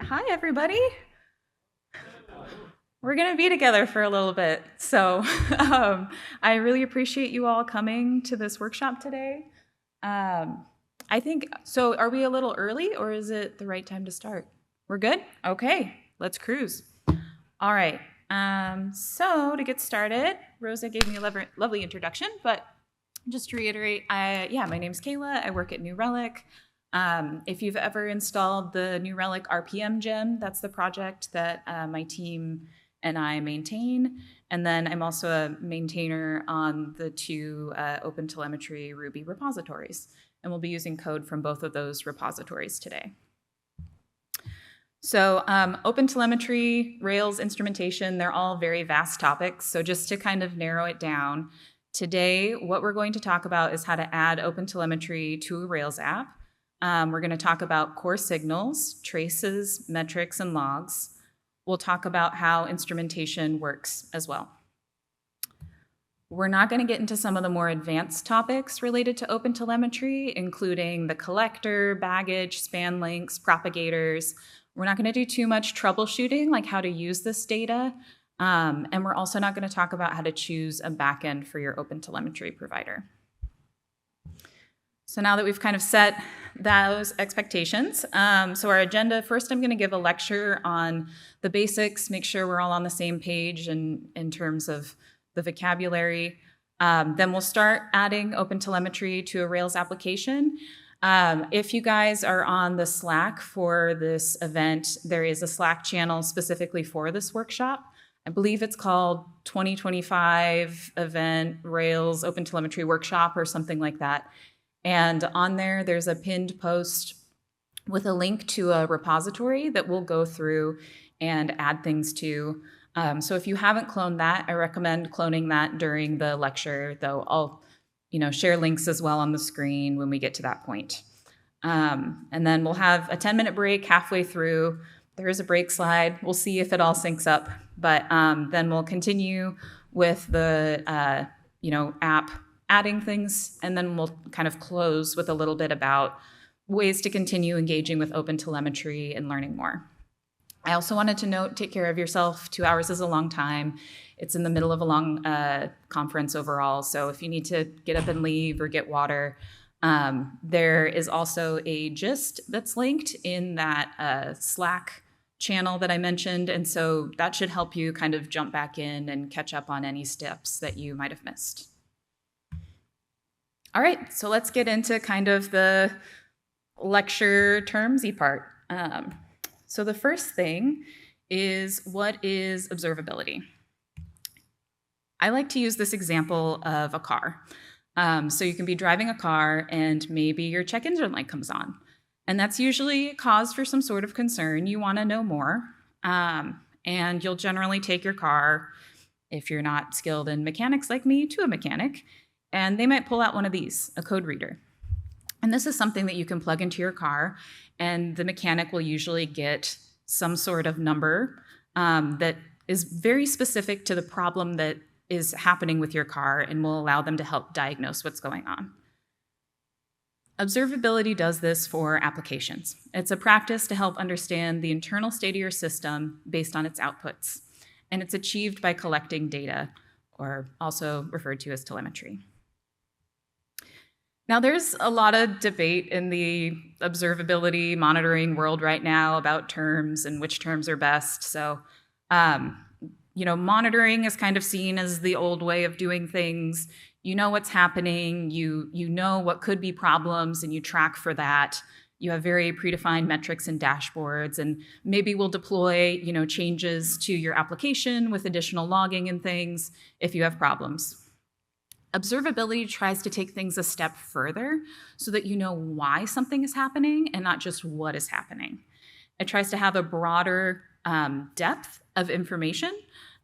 Hi, everybody. We're going to be together for a little bit. So I really appreciate you all coming to this workshop today. I think, so are we a little early or is it the right time to start? We're good? Okay, let's cruise. All right. So to get started, Rosa gave me a lovely introduction, but just to reiterate, my name's Kayla. I work at New Relic. If you've ever installed the New Relic RPM gem, that's the project that my team and I maintain. And then I'm also a maintainer on the two OpenTelemetry Ruby repositories. And we'll be using code from both of those repositories today. So OpenTelemetry, Rails instrumentation, they're all very vast topics. So just to kind of narrow it down, today what we're going to talk about is how to add OpenTelemetry to a Rails app. We're going to talk about core signals, traces, metrics, and logs. We'll talk about how instrumentation works as well. We're not going to get into some of the more advanced topics related to OpenTelemetry, including the collector, baggage, span links, propagators. We're not going to do too much troubleshooting, like how to use this data. And we're also not going to talk about how to choose a backend for your OpenTelemetry provider. So now that we've kind of set those expectations, so our agenda, first I'm going to give a lecture on the basics, make sure we're all on the same page in terms of the vocabulary. Then we'll start adding OpenTelemetry to a Rails application. If you guys are on the Slack for this event, there is a Slack channel specifically for this workshop. I believe it's called 2025 Event Rails OpenTelemetry Workshop or something like that. And on there, there's a pinned post with a link to a repository that we'll go through and add things to. So if you haven't cloned that, I recommend cloning that during the lecture, though I'll share links as well on the screen when we get to that point. And then we'll have a 10-minute break halfway through. There is a break slide. We'll see if it all syncs up. But then we'll continue with the app adding things, and then we'll kind of close with a little bit about ways to continue engaging with OpenTelemetry and learning more. I also wanted to note, take care of yourself. 2 hours is a long time. It's in the middle of a long conference overall, so if you need to get up and leave or get water, there is also a gist that's linked in that Slack channel that I mentioned, and so that should help you kind of jump back in and catch up on any steps that you might have missed. All right, so let's get into kind of the lecture termsy part. So the first thing is, what is observability? I like to use this example of a car. So you can be driving a car and maybe your check engine light comes on. And that's usually cause for some sort of concern. You want to know more. And you'll generally take your car, if you're not skilled in mechanics like me, to a mechanic. And they might pull out one of these, a code reader. And this is something that you can plug into your car, and the mechanic will usually get some sort of number that is very specific to the problem that is happening with your car and will allow them to help diagnose what's going on. Observability does this for applications. It's a practice to help understand the internal state of your system based on its outputs. And it's achieved by collecting data, or also referred to as telemetry. Now, there's a lot of debate in the observability monitoring world right now about terms and which terms are best. So, monitoring is kind of seen as the old way of doing things. You know what's happening, you know what could be problems, and you track for that. You have very predefined metrics and dashboards, and maybe we'll deploy, changes to your application with additional logging and things if you have problems. Observability tries to take things a step further so that you know why something is happening and not just what is happening. It tries to have a broader depth of information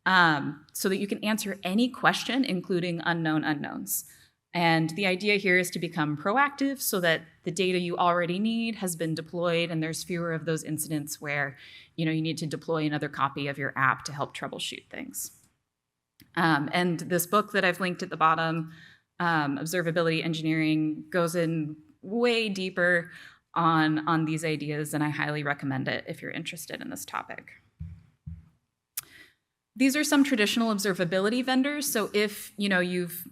so that you can answer any question, including unknown unknowns. And the idea here is to become proactive so that the data you already need has been deployed and there's fewer of those incidents where you need to deploy another copy of your app to help troubleshoot things. And this book that I've linked at the bottom, Observability Engineering, goes in way deeper on these ideas, and I highly recommend it if you're interested in this topic. These are some traditional observability vendors. So if you've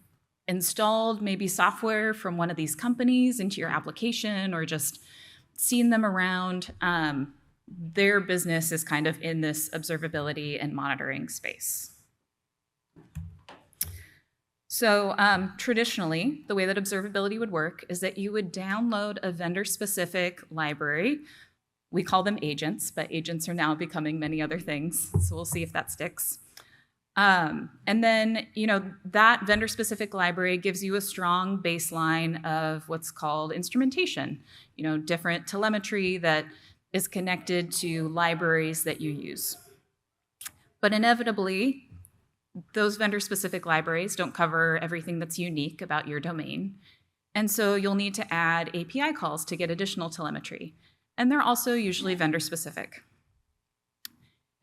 installed maybe software from one of these companies into your application or just seen them around, their business is kind of in this observability and monitoring space. So traditionally, the way that observability would work is that you would download a vendor-specific library. We call them agents, but agents are now becoming many other things, so we'll see if that sticks. And then, that vendor-specific library gives you a strong baseline of what's called instrumentation, different telemetry that is connected to libraries that you use. But inevitably, those vendor-specific libraries don't cover everything that's unique about your domain. And so you'll need to add API calls to get additional telemetry. And they're also usually vendor-specific.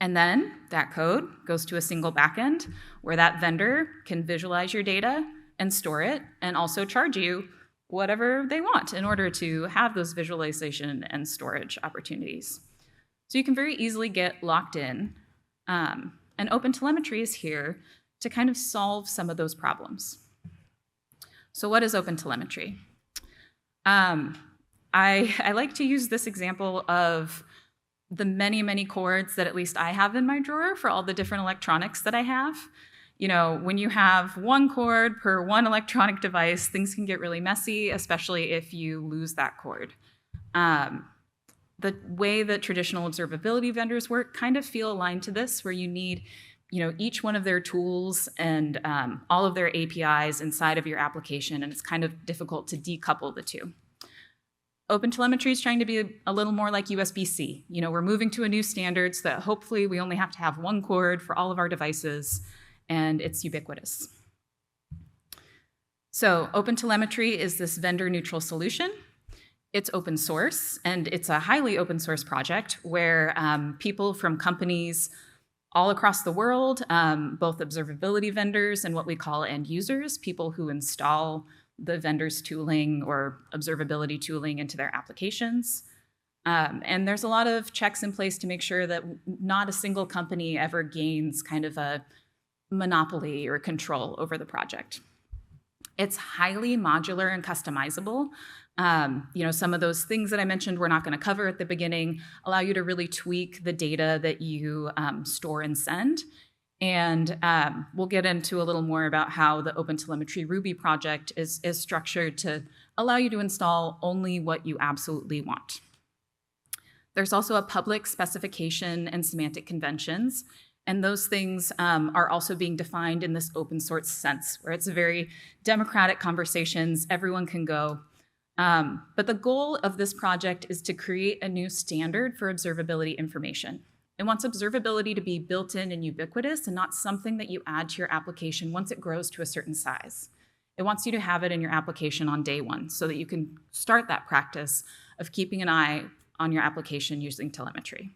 And then that code goes to a single backend where that vendor can visualize your data and store it and also charge you whatever they want in order to have those visualization and storage opportunities. So you can very easily get locked in. And OpenTelemetry is here to kind of solve some of those problems. So what is OpenTelemetry? I like to use this example of the many, many cords that at least I have in my drawer for all the different electronics that I have. When you have one cord per one electronic device, things can get really messy, especially if you lose that cord. The way that traditional observability vendors work kind of feel aligned to this, where you need each one of their tools and all of their APIs inside of your application, and it's kind of difficult to decouple the two. OpenTelemetry is trying to be a little more like USB-C. We're moving to a new standard so that hopefully we only have to have one cord for all of our devices, and it's ubiquitous. So OpenTelemetry is this vendor-neutral solution. It's open source, and it's a highly open source project where people from companies all across the world, both observability vendors and what we call end users, people who install the vendor's tooling or observability tooling into their applications. And there's a lot of checks in place to make sure that not a single company ever gains kind of a monopoly or control over the project. It's highly modular and customizable. Some of those things that I mentioned we're not going to cover at the beginning allow you to really tweak the data that you store and send. And we'll get into a little more about how the OpenTelemetry Ruby project is structured to allow you to install only what you absolutely want. There's also a public specification and semantic conventions. And those things are also being defined in this open source sense, where it's a very democratic conversations, everyone can go. But the goal of this project is to create a new standard for observability information. It wants observability to be built in and ubiquitous and not something that you add to your application once it grows to a certain size. It wants you to have it in your application on day one so that you can start that practice of keeping an eye on your application using telemetry.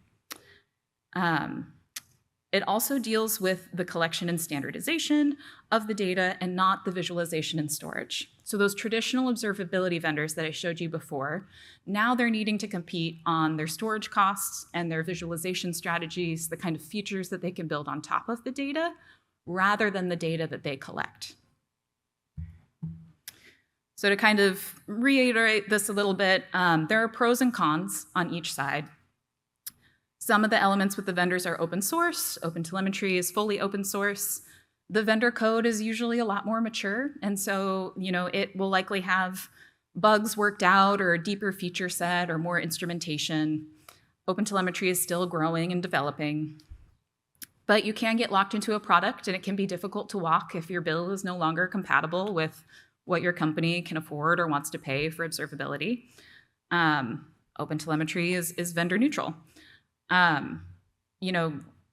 It also deals with the collection and standardization of the data and not the visualization and storage. So those traditional observability vendors that I showed you before, now they're needing to compete on their storage costs and their visualization strategies, the kind of features that they can build on top of the data, rather than the data that they collect. So to kind of reiterate this a little bit, there are pros and cons on each side. Some of the elements with the vendors are open source. OpenTelemetry is fully open source. The vendor code is usually a lot more mature, and so it will likely have bugs worked out or a deeper feature set or more instrumentation. OpenTelemetry is still growing and developing. But you can get locked into a product, and it can be difficult to walk if your bill is no longer compatible with what your company can afford or wants to pay for observability. OpenTelemetry is vendor neutral.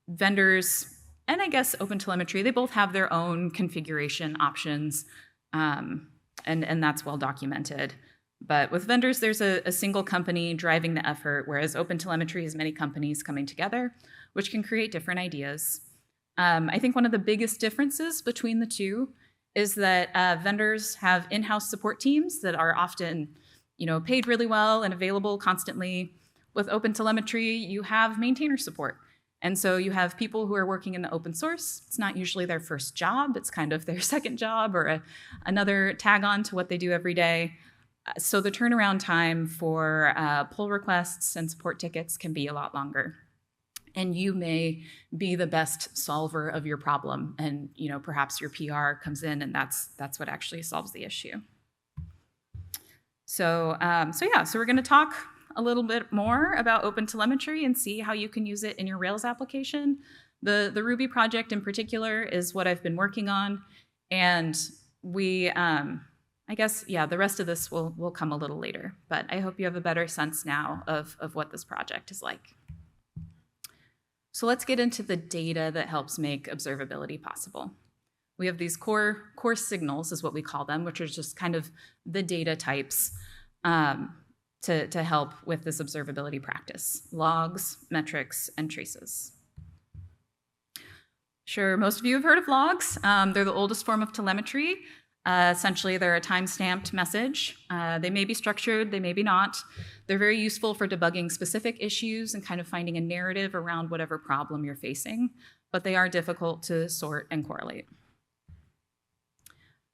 Vendors, and I guess OpenTelemetry, they both have their own configuration options, and that's well documented. But with vendors, there's a single company driving the effort, whereas OpenTelemetry has many companies coming together, which can create different ideas. I think one of the biggest differences between the two is that vendors have in-house support teams that are often paid really well and available constantly. With OpenTelemetry, you have maintainer support. And so you have people who are working in the open source. It's not usually their first job. It's kind of their second job or another tag on to what they do every day. So the turnaround time for pull requests and support tickets can be a lot longer. And you may be the best solver of your problem. And perhaps your PR comes in and that's what actually solves the issue. So we're going to talk a little bit more about OpenTelemetry and see how you can use it in your Rails application. The Ruby project in particular is what I've been working on, and the rest of this will come a little later, but I hope you have a better sense now of what this project is like. So let's get into the data that helps make observability possible. We have these core signals, is what we call them, which are just kind of the data types to help with this observability practice: logs, metrics, and traces. Sure, most of you have heard of logs. They're the oldest form of telemetry. Essentially, they're a time-stamped message. They may be structured, they may be not. They're very useful for debugging specific issues and kind of finding a narrative around whatever problem you're facing, but they are difficult to sort and correlate.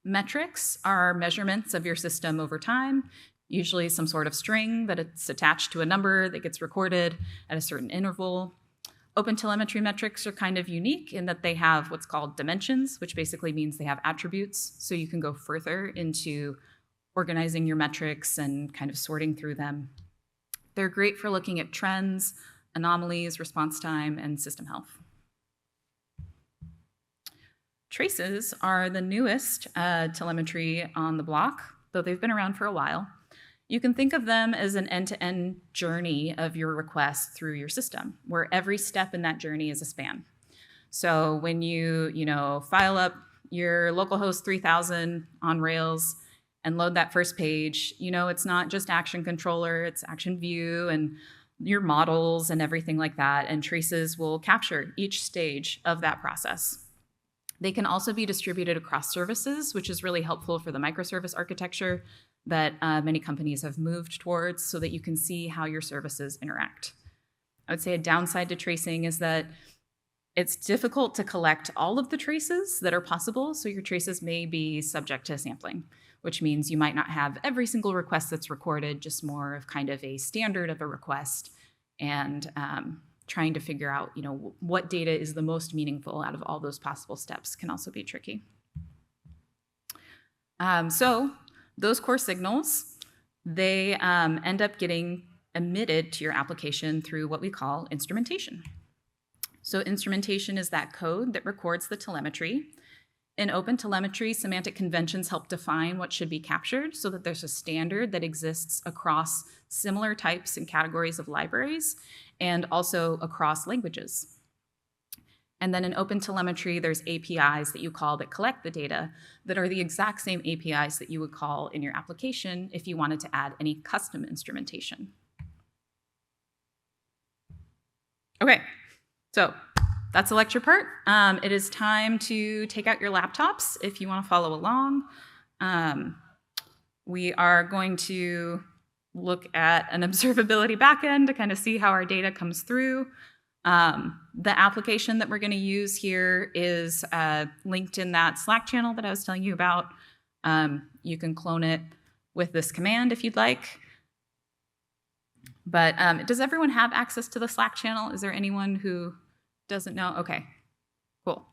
Metrics are measurements of your system over time, usually some sort of string that it's attached to a number that gets recorded at a certain interval. OpenTelemetry metrics are kind of unique in that they have what's called dimensions, which basically means they have attributes, so you can go further into organizing your metrics and kind of sorting through them. They're great for looking at trends, anomalies, response time, and system health. Traces are the newest telemetry on the block, though they've been around for a while. You can think of them as an end-to-end journey of your request through your system, where every step in that journey is a span. So when you file up your localhost 3000 on Rails and load that first page, it's not just action controller, it's action view and your models and everything like that, and traces will capture each stage of that process. They can also be distributed across services, which is really helpful for the microservice architecture that many companies have moved towards, so that you can see how your services interact. I would say a downside to tracing is that it's difficult to collect all of the traces that are possible, so your traces may be subject to sampling, which means you might not have every single request that's recorded, just more of kind of a standard of a request, and trying to figure out what data is the most meaningful out of all those possible steps can also be tricky. So those core signals, they end up getting emitted to your application through what we call instrumentation. So instrumentation is that code that records the telemetry. In OpenTelemetry, semantic conventions help define what should be captured so that there's a standard that exists across similar types and categories of libraries and also across languages. And then in OpenTelemetry, there's APIs that you call that collect the data that are the exact same APIs that you would call in your application if you wanted to add any custom instrumentation. Okay, so that's the lecture part. It is time to take out your laptops if you want to follow along. We are going to look at an observability backend to kind of see how our data comes through. The application that we're going to use here is linked in that Slack channel that I was telling you about. You can clone it with this command if you'd like. But does everyone have access to the Slack channel? Is there anyone who doesn't know? Okay, cool.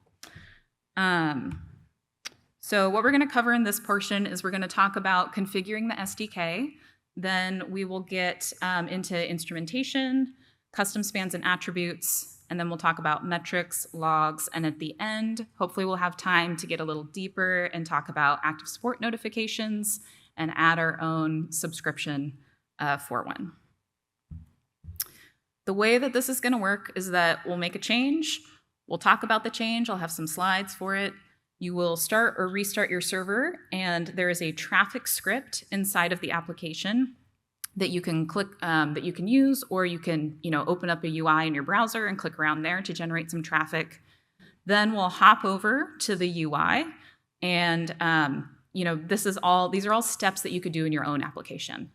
So what we're going to cover in this portion is we're going to talk about configuring the SDK. Then we will get into instrumentation, custom spans and attributes, and then we'll talk about metrics, logs, and at the end, hopefully we'll have time to get a little deeper and talk about active support notifications and add our own subscription for one. The way that this is going to work is that we'll make a change, we'll talk about the change, I'll have some slides for it. You will start or restart your server, and there is a traffic script inside of the application that you can click, that you can use, or you can, open up a UI in your browser and click around there to generate some traffic. Then we'll hop over to the UI, and these are all steps that you could do in your own application.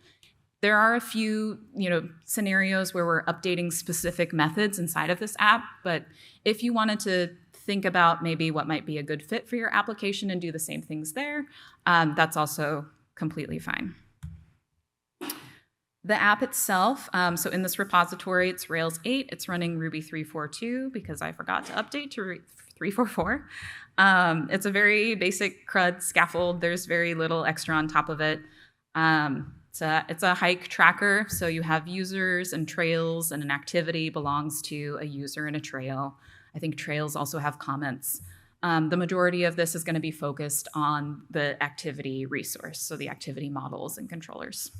There are a few, scenarios where we're updating specific methods inside of this app, but if you wanted to think about maybe what might be a good fit for your application and do the same things there, that's also completely fine. The app itself, so in this repository, it's Rails 8. It's running Ruby 3.4.2 because I forgot to update to 3.4.4. It's a very basic CRUD scaffold. There's very little extra on top of it. It's a hike tracker, so you have users and trails, and an activity belongs to a user and a trail. I think trails also have comments. The majority of this is going to be focused on the activity resource, so the activity models and controllers.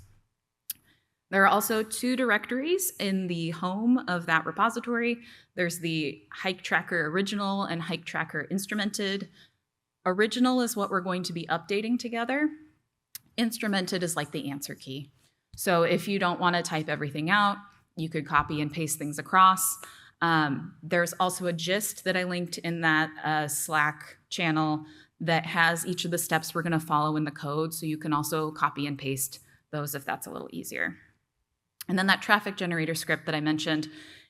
There are also 2 directories in the home of that repository. There's the hike tracker original and hike tracker instrumented. Original is what we're going to be updating together. Instrumented is like the answer key. So if you don't want to type everything out, you could copy and paste things across. There's also a gist that I linked in that Slack channel that has each of the steps we're going to follow in the code, so you can also copy and paste those if that's a little easier. And then that traffic generator script that I mentioned,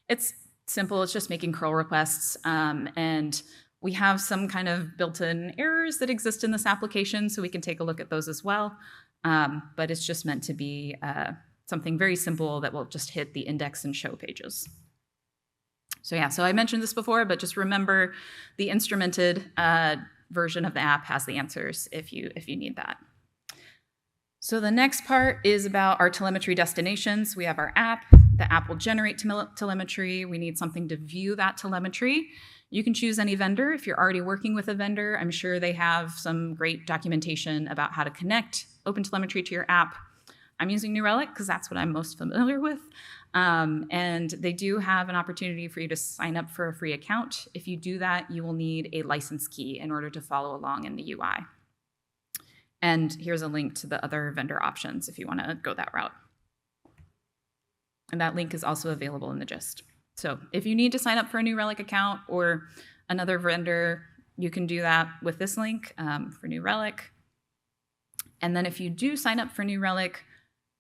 it's simple. It's just making curl requests. And we have some kind of built-in errors that exist in this application, so we can take a look at those as well. But it's just meant to be something very simple that will just hit the index and show pages. So yeah, so I mentioned this before, but just remember the instrumented version of the app has the answers if you need that. So the next part is about our telemetry destinations. We have our app. The app will generate telemetry. We need something to view that telemetry. You can choose any vendor. If you're already working with a vendor, I'm sure they have some great documentation about how to connect OpenTelemetry to your app. I'm using New Relic because that's what I'm most familiar with. And they do have an opportunity for you to sign up for a free account. If you do that, you will need a license key in order to follow along in the UI. And here's a link to the other vendor options if you want to go that route. And that link is also available in the gist. So if you need to sign up for a New Relic account or another vendor, you can do that with this link for New Relic. And then if you do sign up for New Relic,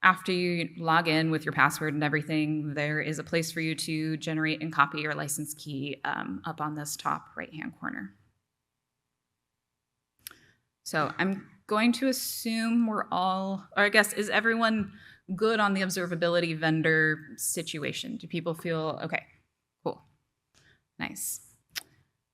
after you log in with your password and everything, there is a place for you to generate and copy your license key up on this top right-hand corner. So I'm going to assume we're all, or I guess, is everyone good on the observability vendor situation? Do people feel, okay, cool, nice.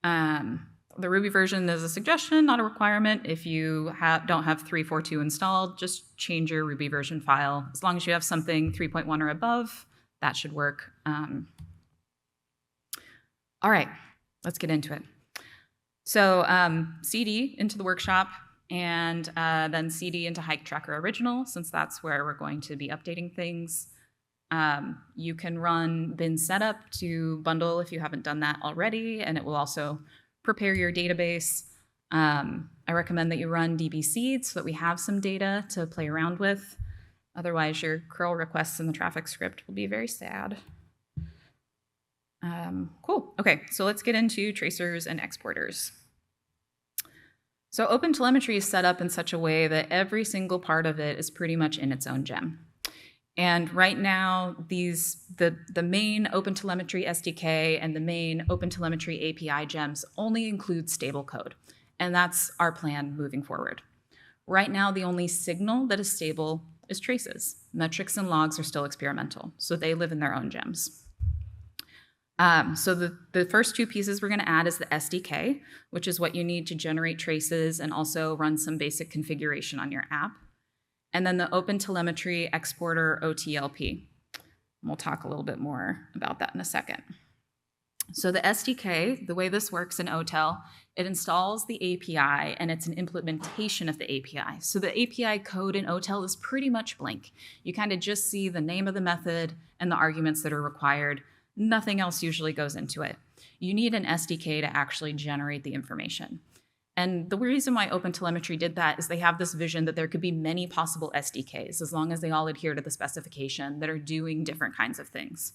The Ruby version is a suggestion, not a requirement. If you don't have 3.4.2 installed, just change your Ruby version file. As long as you have something 3.1 or above, that should work. All right, let's get into it. So CD into the workshop, and then CD into Hike Tracker Original, since that's where we're going to be updating things. You can run bin setup to bundle if you haven't done that already, and it will also prepare your database. I recommend that you run DB seed so that we have some data to play around with. Otherwise, your curl requests in the traffic script will be very sad. Cool. Okay, so let's get into tracers and exporters. So OpenTelemetry is set up in such a way that every single part of it is pretty much in its own gem. And right now, the main OpenTelemetry SDK and the main OpenTelemetry API gems only include stable code. And that's our plan moving forward. Right now, the only signal that is stable is traces. Metrics and logs are still experimental, so they live in their own gems. So the first 2 pieces we're going to add is the SDK, which is what you need to generate traces and also run some basic configuration on your app. And then the OpenTelemetry exporter OTLP. We'll talk a little bit more about that in a second. So the SDK, the way this works in OTel, it installs the API and it's an implementation of the API. So the API code in OTel is pretty much blank. You kind of just see the name of the method and the arguments that are required. Nothing else usually goes into it. You need an SDK to actually generate the information. And the reason why OpenTelemetry did that is they have this vision that there could be many possible SDKs as long as they all adhere to the specification that are doing different kinds of things.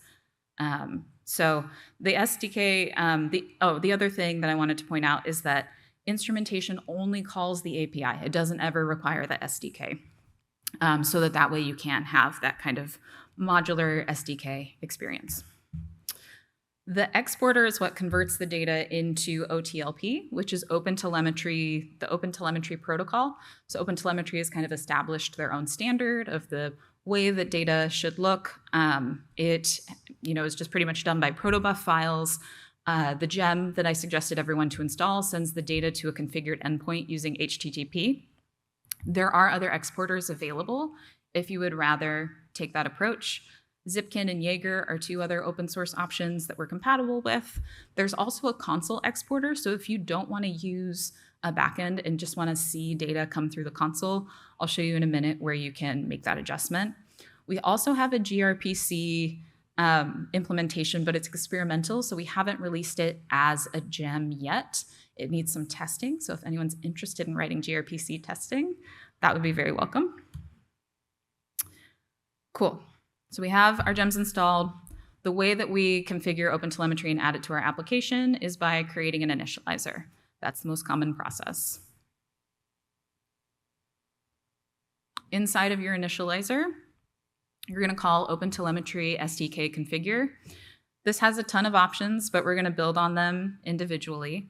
So the SDK, the other thing that I wanted to point out is that instrumentation only calls the API. It doesn't ever require the SDK. so that way you can have that kind of modular SDK experience. The exporter is what converts the data into OTLP, which is OpenTelemetry, the OpenTelemetry protocol. So OpenTelemetry has kind of established their own standard of the way that data should look. It is just pretty much done by protobuf files. The gem that I suggested everyone to install sends the data to a configured endpoint using HTTP. There are other exporters available if you would rather take that approach. Zipkin and Jaeger are two other open source options that we're compatible with. There's also a console exporter, so if you don't want to use a backend and just want to see data come through the console, I'll show you in a minute where you can make that adjustment. We also have a gRPC implementation, but it's experimental, so we haven't released it as a gem yet. It needs some testing, so if anyone's interested in writing gRPC testing, that would be very welcome. Cool. So we have our gems installed. The way that we configure OpenTelemetry and add it to our application is by creating an initializer. That's the most common process. Inside of your initializer, you're going to call OpenTelemetry SDK configure. This has a ton of options, but we're going to build on them individually.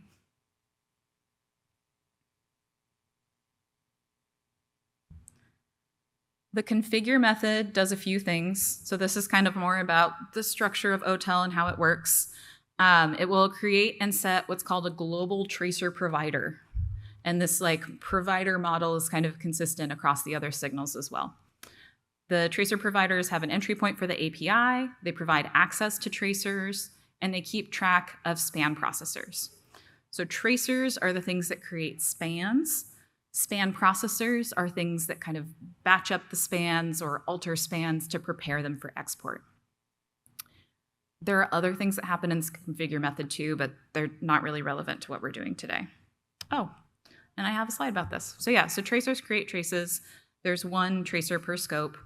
The configure method does a few things. So this is kind of more about the structure of OTel and how it works. It will create and set what's called a global tracer provider. And this provider model is kind of consistent across the other signals as well. The tracer providers have an entry point for the API, they provide access to tracers, and they keep track of span processors. So tracers are the things that create spans. Span processors are things that kind of batch up the spans or alter spans to prepare them for export. There are other things that happen in this configure method too, but they're not really relevant to what we're doing today. Oh, and I have a slide about this. So so tracers create traces. There's one tracer per scope.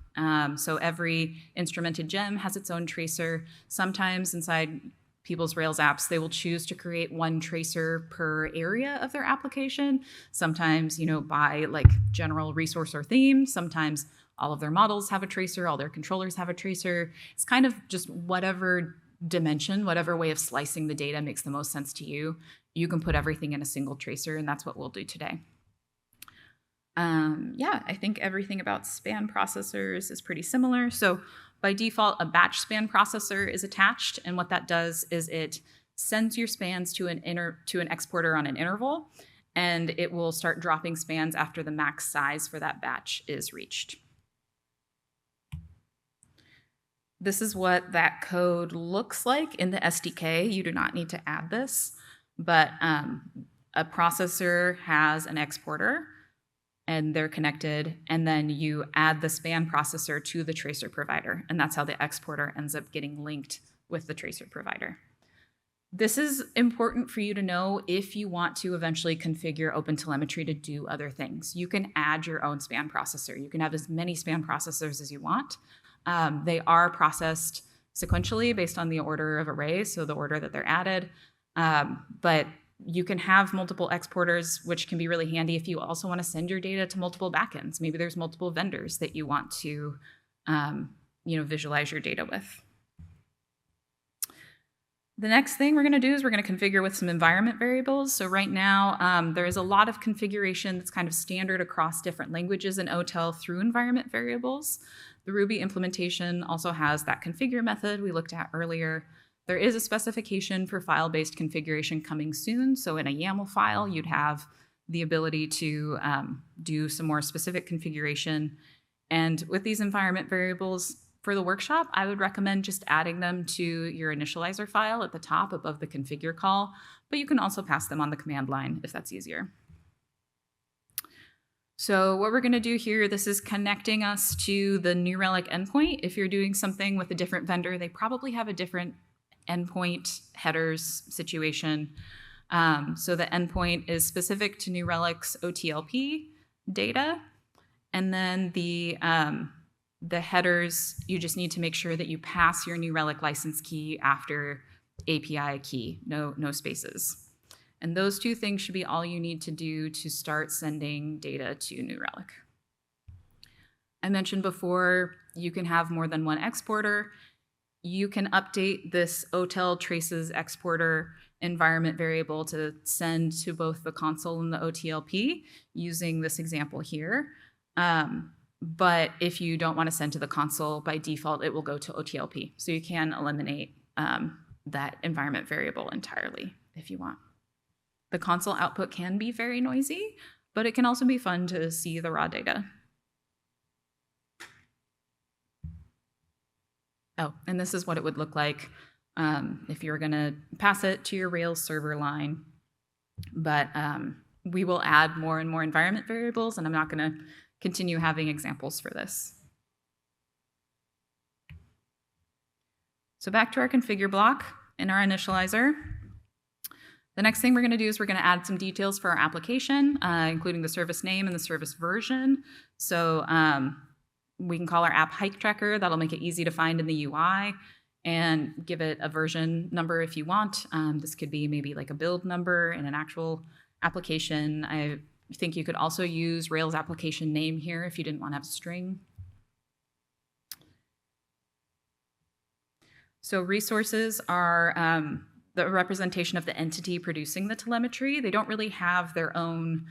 So every instrumented gem has its own tracer. Sometimes inside people's Rails apps, they will choose to create one tracer per area of their application. Sometimes, by general resource or theme. Sometimes all of their models have a tracer, all their controllers have a tracer. It's kind of just whatever dimension, whatever way of slicing the data makes the most sense to you. You can put everything in a single tracer, and that's what we'll do today. I think everything about span processors is pretty similar. So by default, a batch span processor is attached, and what that does is it sends your spans to an exporter on an interval, and it will start dropping spans after the max size for that batch is reached. This is what that code looks like in the SDK. You do not need to add this, but a processor has an exporter, and they're connected, and then you add the span processor to the tracer provider, and that's how the exporter ends up getting linked with the tracer provider. This is important for you to know if you want to eventually configure OpenTelemetry to do other things. You can add your own span processor. You can have as many span processors as you want. They are processed sequentially based on the order of arrays, so the order that they're added, but you can have multiple exporters, which can be really handy if you also want to send your data to multiple backends. Maybe there's multiple vendors that you want to visualize your data with. The next thing we're going to do is we're going to configure with some environment variables. So right now, there is a lot of configuration that's kind of standard across different languages in OTel through environment variables. The Ruby implementation also has that configure method we looked at earlier. There is a specification for file-based configuration coming soon. So in a YAML file, you'd have the ability to do some more specific configuration. And with these environment variables, for the workshop, I would recommend just adding them to your initializer file at the top above the configure call, but you can also pass them on the command line if that's easier. So what we're going to do here, this is connecting us to the New Relic endpoint. If you're doing something with a different vendor, they probably have a different endpoint headers situation. So the endpoint is specific to New Relic's OTLP data. And then the headers, you just need to make sure that you pass your New Relic license key after API key, no spaces. And those two things should be all you need to do to start sending data to New Relic. I mentioned before, you can have more than one exporter. You can update this OTel traces exporter environment variable to send to both the console and the OTLP using this example here. But if you don't want to send to the console, by default, it will go to OTLP. So you can eliminate that environment variable entirely if you want. The console output can be very noisy, but it can also be fun to see the raw data. Oh, and this is what it would look like if you were going to pass it to your Rails server line. But we will add more and more environment variables, and I'm not going to continue having examples for this. So back to our configure block in our initializer. The next thing we're going to do is we're going to add some details for our application, including the service name and the service version. So we can call our app hike tracker. That'll make it easy to find in the UI, and give it a version number if you want. This could be maybe like a build number in an actual application. I think you could also use Rails application name here if you didn't want to have a string. So resources are the representation of the entity producing the telemetry. They don't really have their own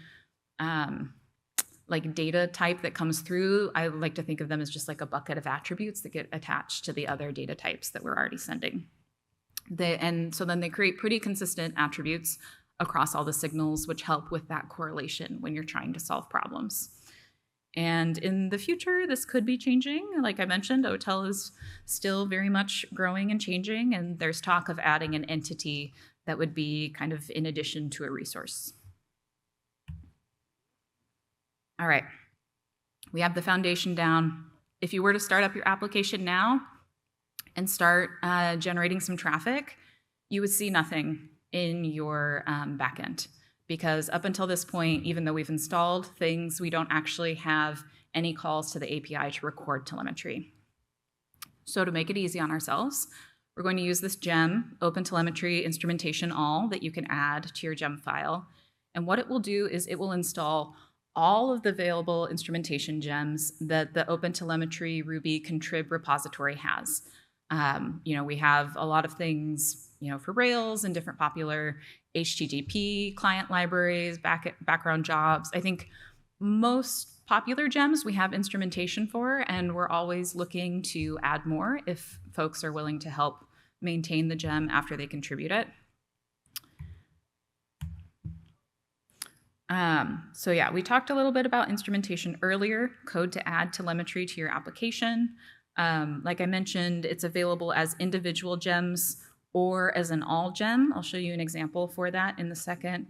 like data type that comes through. I like to think of them as just like a bucket of attributes that get attached to the other data types that we're already sending. And so then they create pretty consistent attributes across all the signals, which help with that correlation when you're trying to solve problems. And in the future, this could be changing. Like I mentioned, OTel is still very much growing and changing, and there's talk of adding an entity that would be kind of in addition to a resource. All right, we have the foundation down. If you were to start up your application now and start generating some traffic, you would see nothing in your backend. Because up until this point, even though we've installed things, we don't actually have any calls to the API to record telemetry. So to make it easy on ourselves, we're going to use this gem, OpenTelemetry instrumentation all, that you can add to your gem file. And what it will do is it will install all of the available instrumentation gems that the OpenTelemetry Ruby contrib repository has. We have a lot of things, for Rails and different popular HTTP client libraries, background jobs. I think most popular gems we have instrumentation for, and we're always looking to add more if folks are willing to help maintain the gem after they contribute it. So yeah, we talked a little bit about instrumentation earlier, code to add telemetry to your application. Like I mentioned, it's available as individual gems or as an all gem. I'll show you an example for that in a second.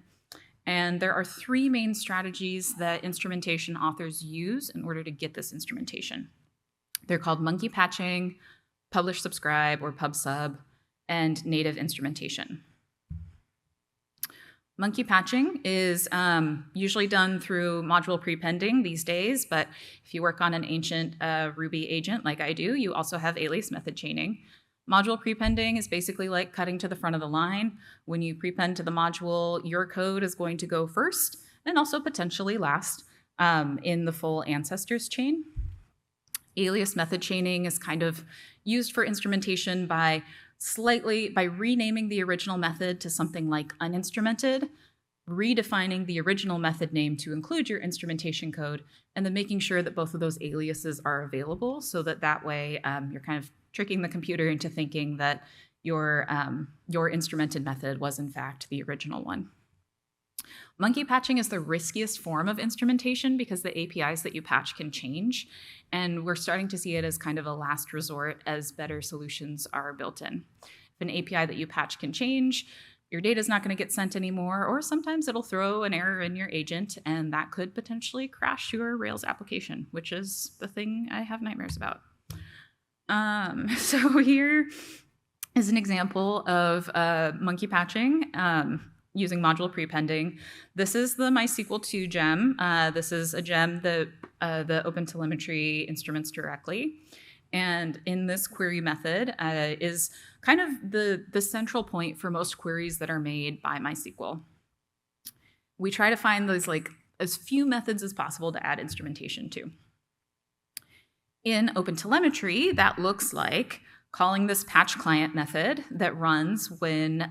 And there are three main strategies that instrumentation authors use in order to get this instrumentation. They're called monkey patching, publish subscribe or pub sub, and native instrumentation. Monkey patching is usually done through module prepending these days, but if you work on an ancient Ruby agent like I do, you also have alias method chaining. Module prepending is basically like cutting to the front of the line. When you prepend to the module, your code is going to go first and also potentially last in the full ancestors chain. Alias method chaining is kind of used for instrumentation by renaming the original method to something like uninstrumented, redefining the original method name to include your instrumentation code, and then making sure that both of those aliases are available so that way you're kind of tricking the computer into thinking that your instrumented method was in fact the original one. Monkey patching is the riskiest form of instrumentation because the APIs that you patch can change, and we're starting to see it as kind of a last resort as better solutions are built in. If an API that you patch can change, your data is not going to get sent anymore, or sometimes it'll throw an error in your agent, and that could potentially crash your Rails application, which is the thing I have nightmares about. So here is an example of monkey patching using module prepending. This is the MySQL 2 gem. This is a gem that the OpenTelemetry instruments directly. And in this query method is kind of the central point for most queries that are made by MySQL. We try to find those like as few methods as possible to add instrumentation to. In OpenTelemetry, that looks like calling this patch client method that runs when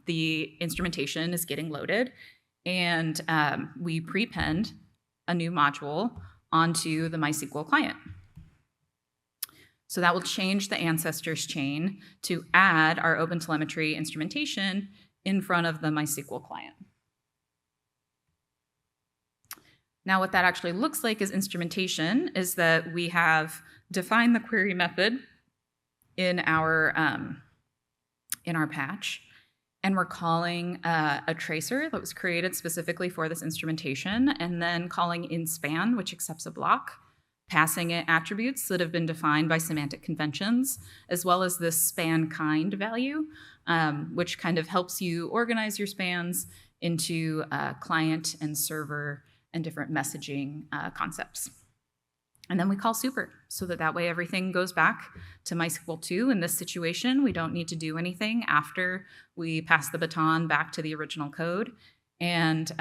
the instrumentation is getting loaded, and we prepend a new module onto the MySQL client. So that will change the ancestors chain to add our OpenTelemetry instrumentation in front of the MySQL client. Now what that actually looks like as instrumentation is that we have defined the query method in our patch, and we're calling a tracer that was created specifically for this instrumentation, and then calling in_span, which accepts a block, passing it attributes that have been defined by semantic conventions, as well as this span kind value, which kind of helps you organize your spans into client and server and different messaging concepts. And then we call super, so that way everything goes back to MySQL 2. In this situation, we don't need to do anything after we pass the baton back to the original code. And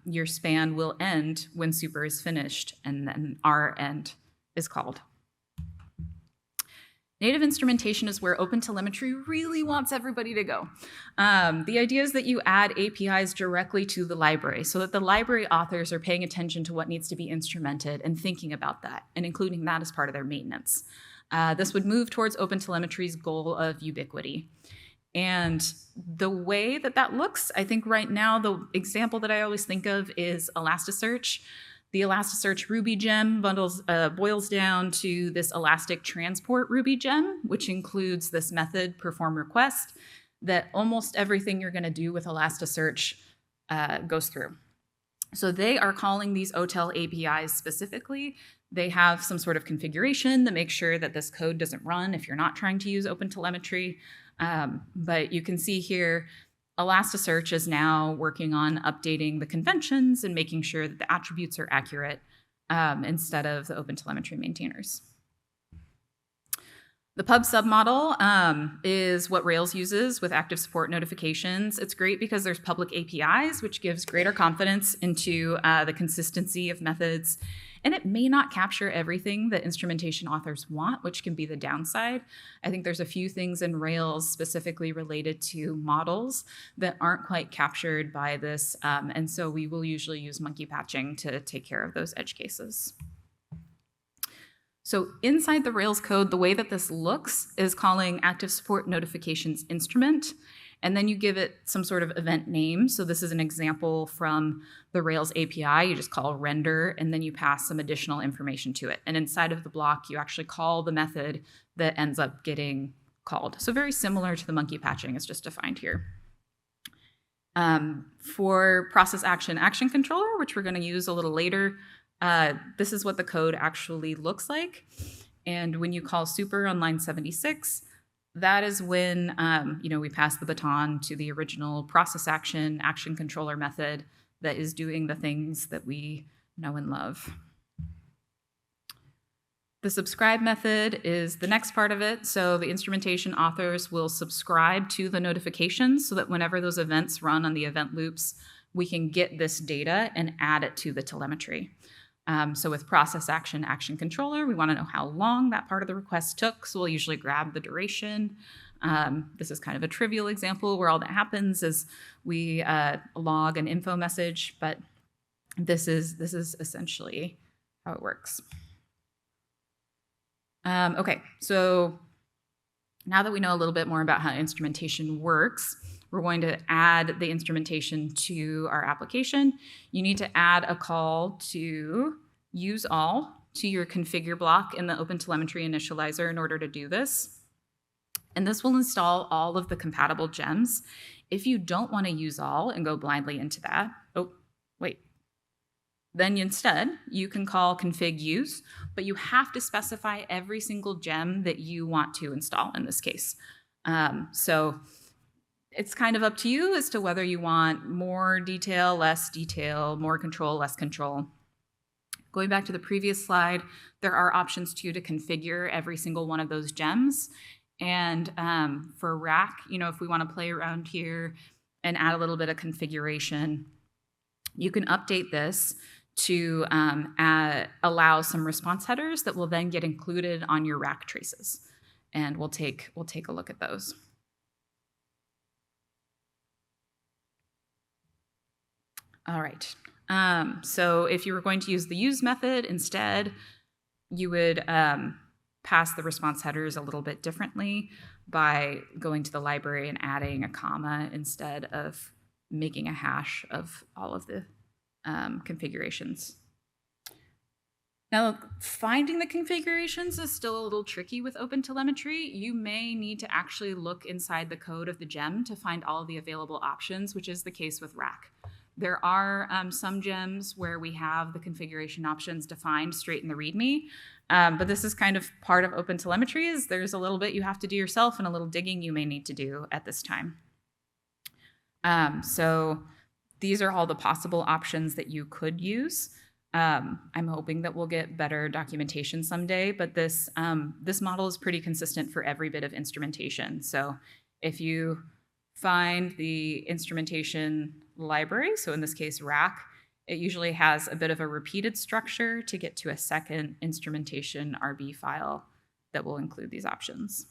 your span will end when super is finished, and then our end is called. Native instrumentation is where OpenTelemetry really wants everybody to go. The idea is that you add APIs directly to the library so that the library authors are paying attention to what needs to be instrumented and thinking about that, and including that as part of their maintenance. This would move towards OpenTelemetry's goal of ubiquity. And the way that looks, I think right now, the example that I always think of is Elasticsearch. The Elasticsearch Ruby gem boils down to this Elastic Transport Ruby gem, which includes this method perform request that almost everything you're going to do with Elasticsearch goes through. So they are calling these OTel APIs specifically. They have some sort of configuration that makes sure that this code doesn't run if you're not trying to use OpenTelemetry. But you can see here, Elasticsearch is now working on updating the conventions and making sure that the attributes are accurate instead of the OpenTelemetry maintainers. The pub submodel is what Rails uses with active support notifications. It's great because there's public APIs, which gives greater confidence into the consistency of methods. And it may not capture everything that instrumentation authors want, which can be the downside. I think there's a few things in Rails specifically related to models that aren't quite captured by this. And so we will usually use monkey patching to take care of those edge cases. So inside the Rails code, the way that this looks is calling active support notifications instrument, and then you give it some sort of event name. So this is an example from the Rails API. You just call render, and then you pass some additional information to it. And inside of the block, you actually call the method that ends up getting called. So very similar to the monkey patching, it's just defined here. For process action controller, which we're going to use a little later, this is what the code actually looks like. And when you call super on line 76, that is when we pass the baton to the original process action controller method that is doing the things that we know and love. The subscribe method is the next part of it. So the instrumentation authors will subscribe to the notifications so that whenever those events run on the event loops, we can get this data and add it to the telemetry. So with process action controller, we want to know how long that part of the request took. So we'll usually grab the duration. This is kind of a trivial example where all that happens is we log an info message, but this is essentially how it works. Okay, so now that we know a little bit more about how instrumentation works, we're going to add the instrumentation to our application. You need to add a call to use all to your configure block in the OpenTelemetry initializer in order to do this. And this will install all of the compatible gems. If you don't want to use all and go blindly into that, then instead you can call config use, but you have to specify every single gem that you want to install in this case. So it's kind of up to you as to whether you want more detail, less detail, more control, less control. Going back to the previous slide, there are options too to configure every single one of those gems. And for rack, if we want to play around here and add a little bit of configuration, you can update this to allow some response headers that will then get included on your rack traces. And we'll take a look at those. All right. So if you were going to use the use method instead, you would pass the response headers a little bit differently by going to the library and adding a comma instead of making a hash of all of the configurations. Now, finding the configurations is still a little tricky with OpenTelemetry. You may need to actually look inside the code of the gem to find all of the available options, which is the case with rack. There are some gems where we have the configuration options defined straight in the README, but this is kind of part of OpenTelemetry. Is there's a little bit you have to do yourself and a little digging you may need to do at this time. So these are all the possible options that you could use. I'm hoping that we'll get better documentation someday, but this model is pretty consistent for every bit of instrumentation. So if you find the instrumentation library, so in this case rack, it usually has a bit of a repeated structure to get to a second instrumentation RB file that will include these options.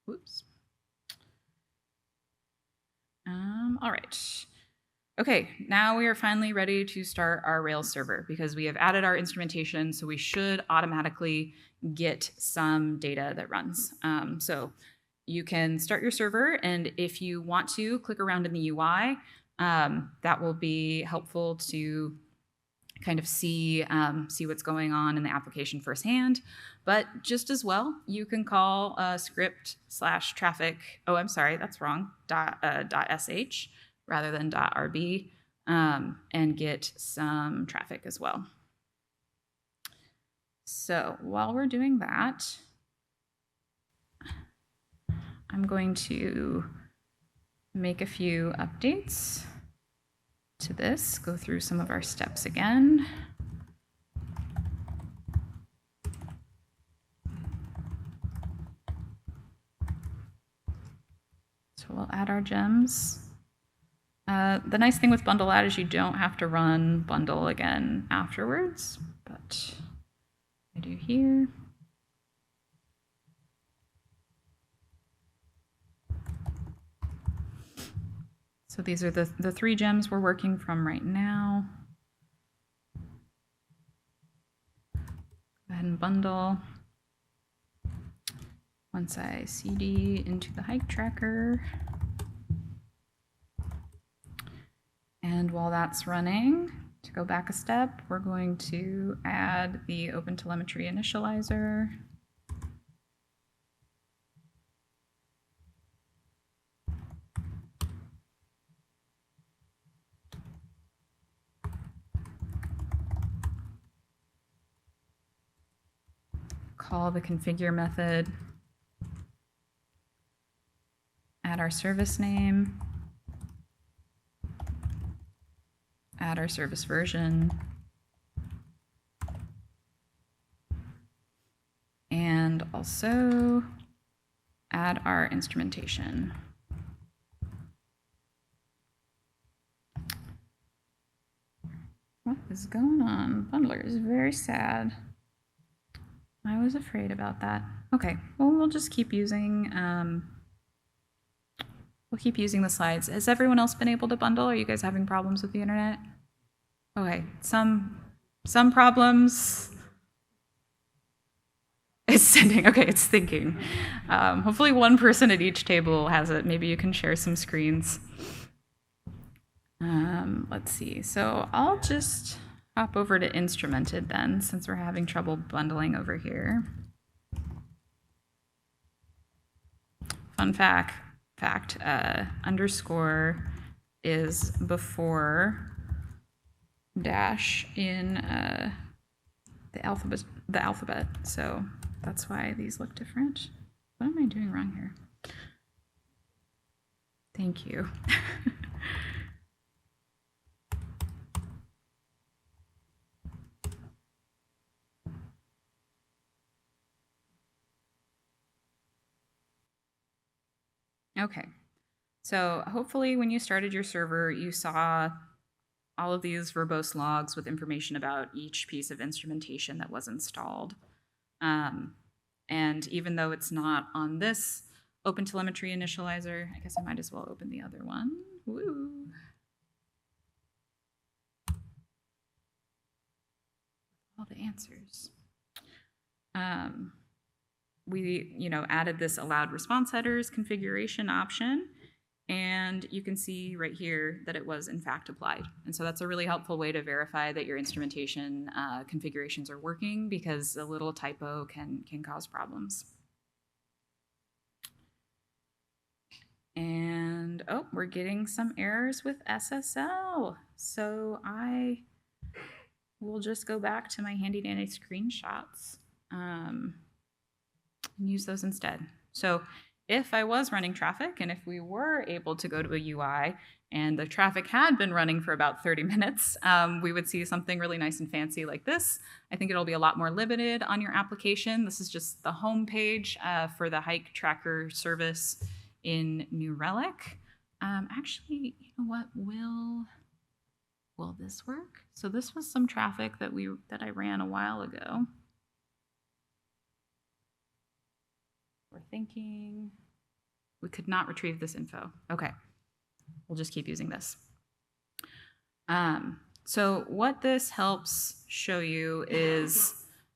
Whoops. All right. Okay, now we are finally ready to start our Rails server because we have added our instrumentation, so we should automatically get some data that runs. So you can start your server, and if you want to, click around in the UI. That will be helpful to kind of see what's going on in the application firsthand. But just as well, you can call script /traffic, oh, I'm sorry, that's wrong, .sh rather than .rb, and get some traffic as well. So while we're doing that, I'm going to make a few updates to this, go through some of our steps again. So we'll add our gems. The nice thing with bundle add is you don't have to run bundle again afterwards, but I do here. So these are the three gems we're working from right now. Go ahead and bundle. Once I CD into the hike tracker. And while that's running, to go back a step, we're going to add the OpenTelemetry initializer. Call the configure method, add our service name, add our service version, and also add our instrumentation. What is going on? Bundler is very sad. I was afraid about that. Okay, well, we'll just keep using the slides. Has everyone else been able to bundle? Are you guys having problems with the internet? Okay, some problems. It's sending, okay, it's thinking. Hopefully one person at each table has it. Maybe you can share some screens. Let's see, so I'll just hop over to instrumented then, since we're having trouble bundling over here. Fun fact, underscore is before dash in the alphabet, so that's why these look different. What am I doing wrong here? Thank you. Okay, so hopefully when you started your server, you saw all of these verbose logs with information about each piece of instrumentation that was installed. And even though it's not on this OpenTelemetry initializer, I guess I might as well open the other one. Woo. All the answers. We added this allowed response headers configuration option, and you can see right here that it was in fact applied. And so that's a really helpful way to verify that your instrumentation configurations are working, because a little typo can cause problems. And oh, we're getting some errors with SSL. So I will just go back to my handy dandy screenshots and use those instead. So if I was running traffic, and if we were able to go to a UI and the traffic had been running for about 30 minutes, we would see something really nice and fancy like this. I think it'll be a lot more limited on your application. This is just the home page for the hike tracker service in New Relic. Actually, you know what? Will this work? So this was some traffic that I ran a while ago. We're thinking we could not retrieve this info. Okay, we'll just keep using this. So what this helps show you is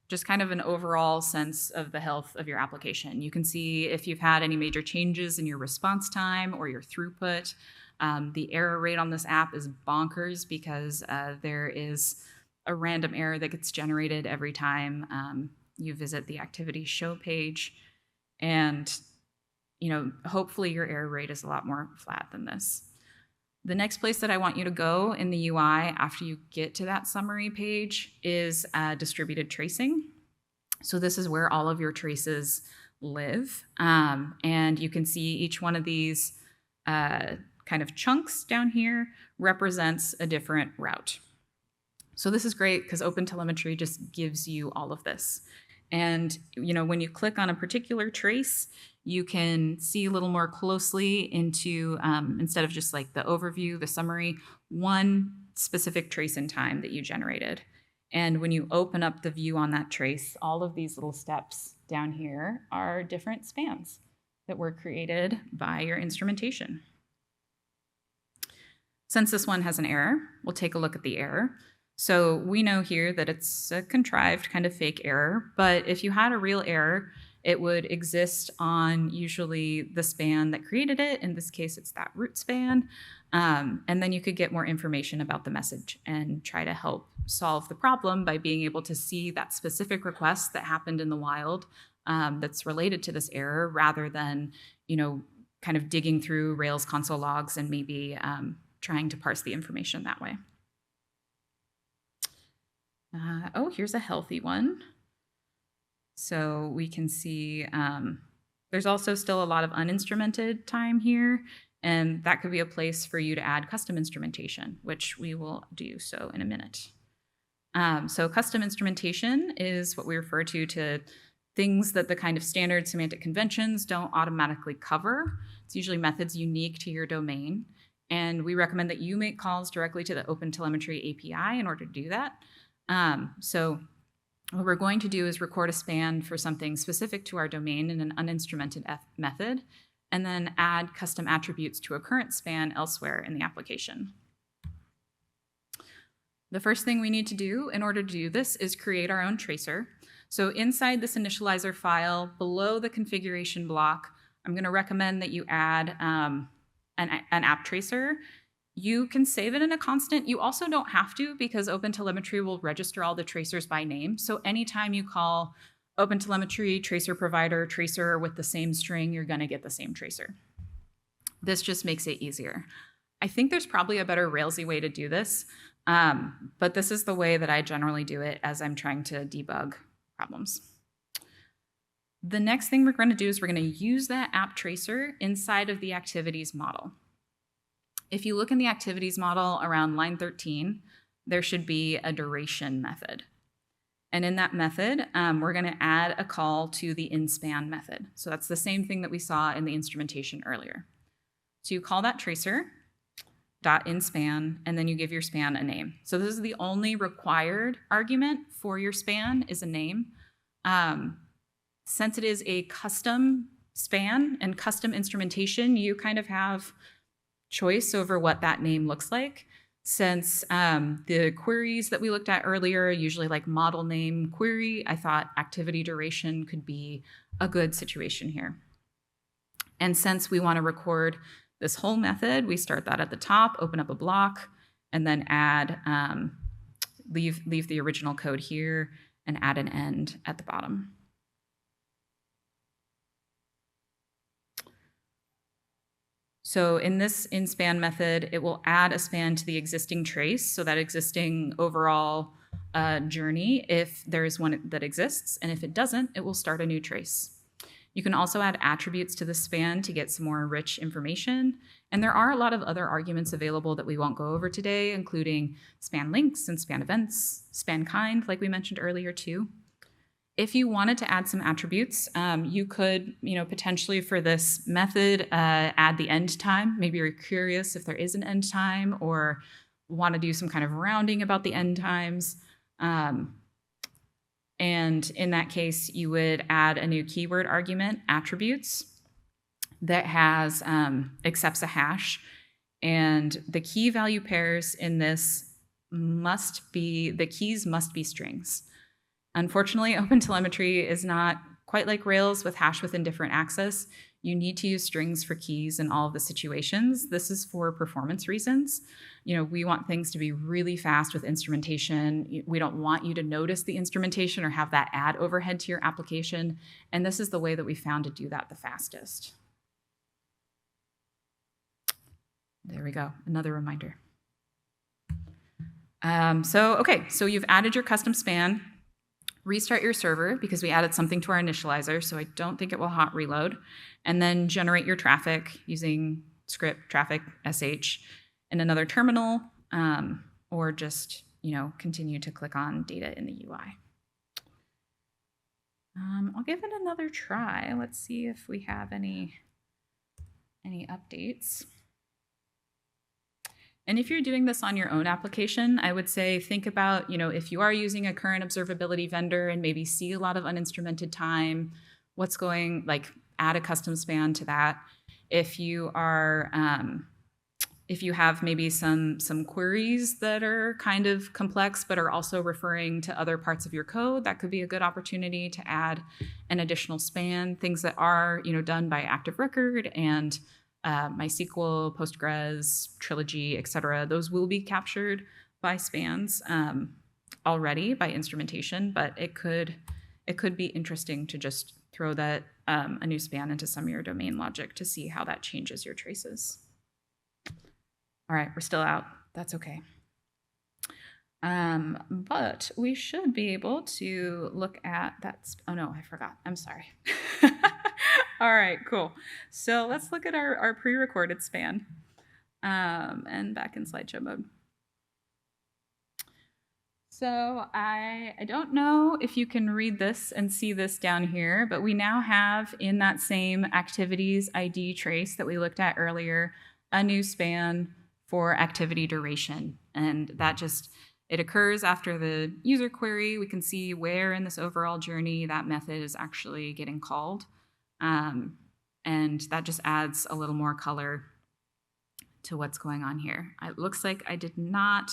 just kind of an overall sense of the health of your application. You can see if you've had any major changes in your response time or your throughput. The error rate on this app is bonkers, because there is a random error that gets generated every time you visit the activity show page. And hopefully your error rate is a lot more flat than this. The next place that I want you to go in the UI after you get to that summary page is distributed tracing. So this is where all of your traces live. And you can see each one of these kind of chunks down here represents a different route. So this is great because OpenTelemetry just gives you all of this. And when you click on a particular trace, you can see a little more closely into, instead of just like the overview, the summary, one specific trace in time that you generated. And when you open up the view on that trace, all of these little steps down here are different spans that were created by your instrumentation. Since this one has an error, we'll take a look at the error. So we know here that it's a contrived kind of fake error, but if you had a real error, it would exist on usually the span that created it. In this case, it's that root span. And then you could get more information about the message and try to help solve the problem by being able to see that specific request that happened in the wild that's related to this error, rather than, kind of digging through Rails console logs and maybe trying to parse the information that way. Oh, here's a healthy one. So we can see there's also still a lot of uninstrumented time here, and that could be a place for you to add custom instrumentation, which we will do so in a minute. So custom instrumentation is what we refer to things that the kind of standard semantic conventions don't automatically cover. It's usually methods unique to your domain, and we recommend that you make calls directly to the OpenTelemetry API in order to do that. So what we're going to do is record a span for something specific to our domain in an uninstrumented method, and then add custom attributes to a current span elsewhere in the application. The first thing we need to do in order to do this is create our own tracer. So inside this initializer file, below the configuration block, I'm going to recommend that you add an app tracer. You can save it in a constant. You also don't have to, because OpenTelemetry will register all the tracers by name. So anytime you call OpenTelemetry tracer provider tracer with the same string, you're going to get the same tracer. This just makes it easier. I think there's probably a better Railsy way to do this, but this is the way that I generally do it as I'm trying to debug problems. The next thing we're going to do is we're going to use that app tracer inside of the activities model. If you look in the activities model around line 13, there should be a duration method. And in that method, we're going to add a call to the inspan method. So that's the same thing that we saw in the instrumentation earlier. So you call that tracer, .inspan, and then you give your span a name. So this is the only required argument for your span is a name. Since it is a custom span and custom instrumentation, you kind of have choice over what that name looks like. Since the queries that we looked at earlier, usually like model name query, I thought activity duration could be a good situation here. And since we want to record this whole method, we start that at the top, open up a block, and then add, leave the original code here and add an end at the bottom. So in this inspan method, it will add a span to the existing trace, so that existing overall journey, if there is one that exists, and if it doesn't, it will start a new trace. You can also add attributes to the span to get some more rich information, and there are a lot of other arguments available that we won't go over today, including span links and span events, span kind, like we mentioned earlier too. If you wanted to add some attributes, you could, potentially for this method, add the end time. Maybe you're curious if there is an end time or want to do some kind of rounding about the end times. And in that case, you would add a new keyword argument, attributes, that has accepts a hash. And the key value pairs in this the keys must be strings. Unfortunately, OpenTelemetry is not quite like Rails with hash with indifferent access. You need to use strings for keys in all of the situations. This is for performance reasons. We want things to be really fast with instrumentation. We don't want you to notice the instrumentation or have that add overhead to your application. And this is the way that we found to do that the fastest. There we go, another reminder. So you've added your custom span. Restart your server because we added something to our initializer, so I don't think it will hot reload, and then generate your traffic using script traffic sh in another terminal, or just continue to click on data in the UI. I'll give it another try. Let's see if we have any updates. And if you're doing this on your own application, I would say think about, if you are using a current observability vendor and maybe see a lot of uninstrumented time, add a custom span to that. If you are, if you have maybe some queries that are kind of complex but are also referring to other parts of your code, that could be a good opportunity to add an additional span. Things that are, done by Active Record and MySQL, Postgres, Trilogy, etc. Those will be captured by spans already by instrumentation, but it could be interesting to just throw that a new span into some of your domain logic to see how that changes your traces. All right, we're still out. That's okay. But we should be able to look at that. Oh no, I forgot. I'm sorry. All right, cool. So let's look at our pre-recorded span and back in slideshow mode. So I don't know if you can read this and see this down here, but we now have in that same activities ID trace that we looked at earlier, a new span for activity duration. And that it occurs after the user query. We can see where in this overall journey that method is actually getting called. And that just adds a little more color to what's going on here. It looks like I did not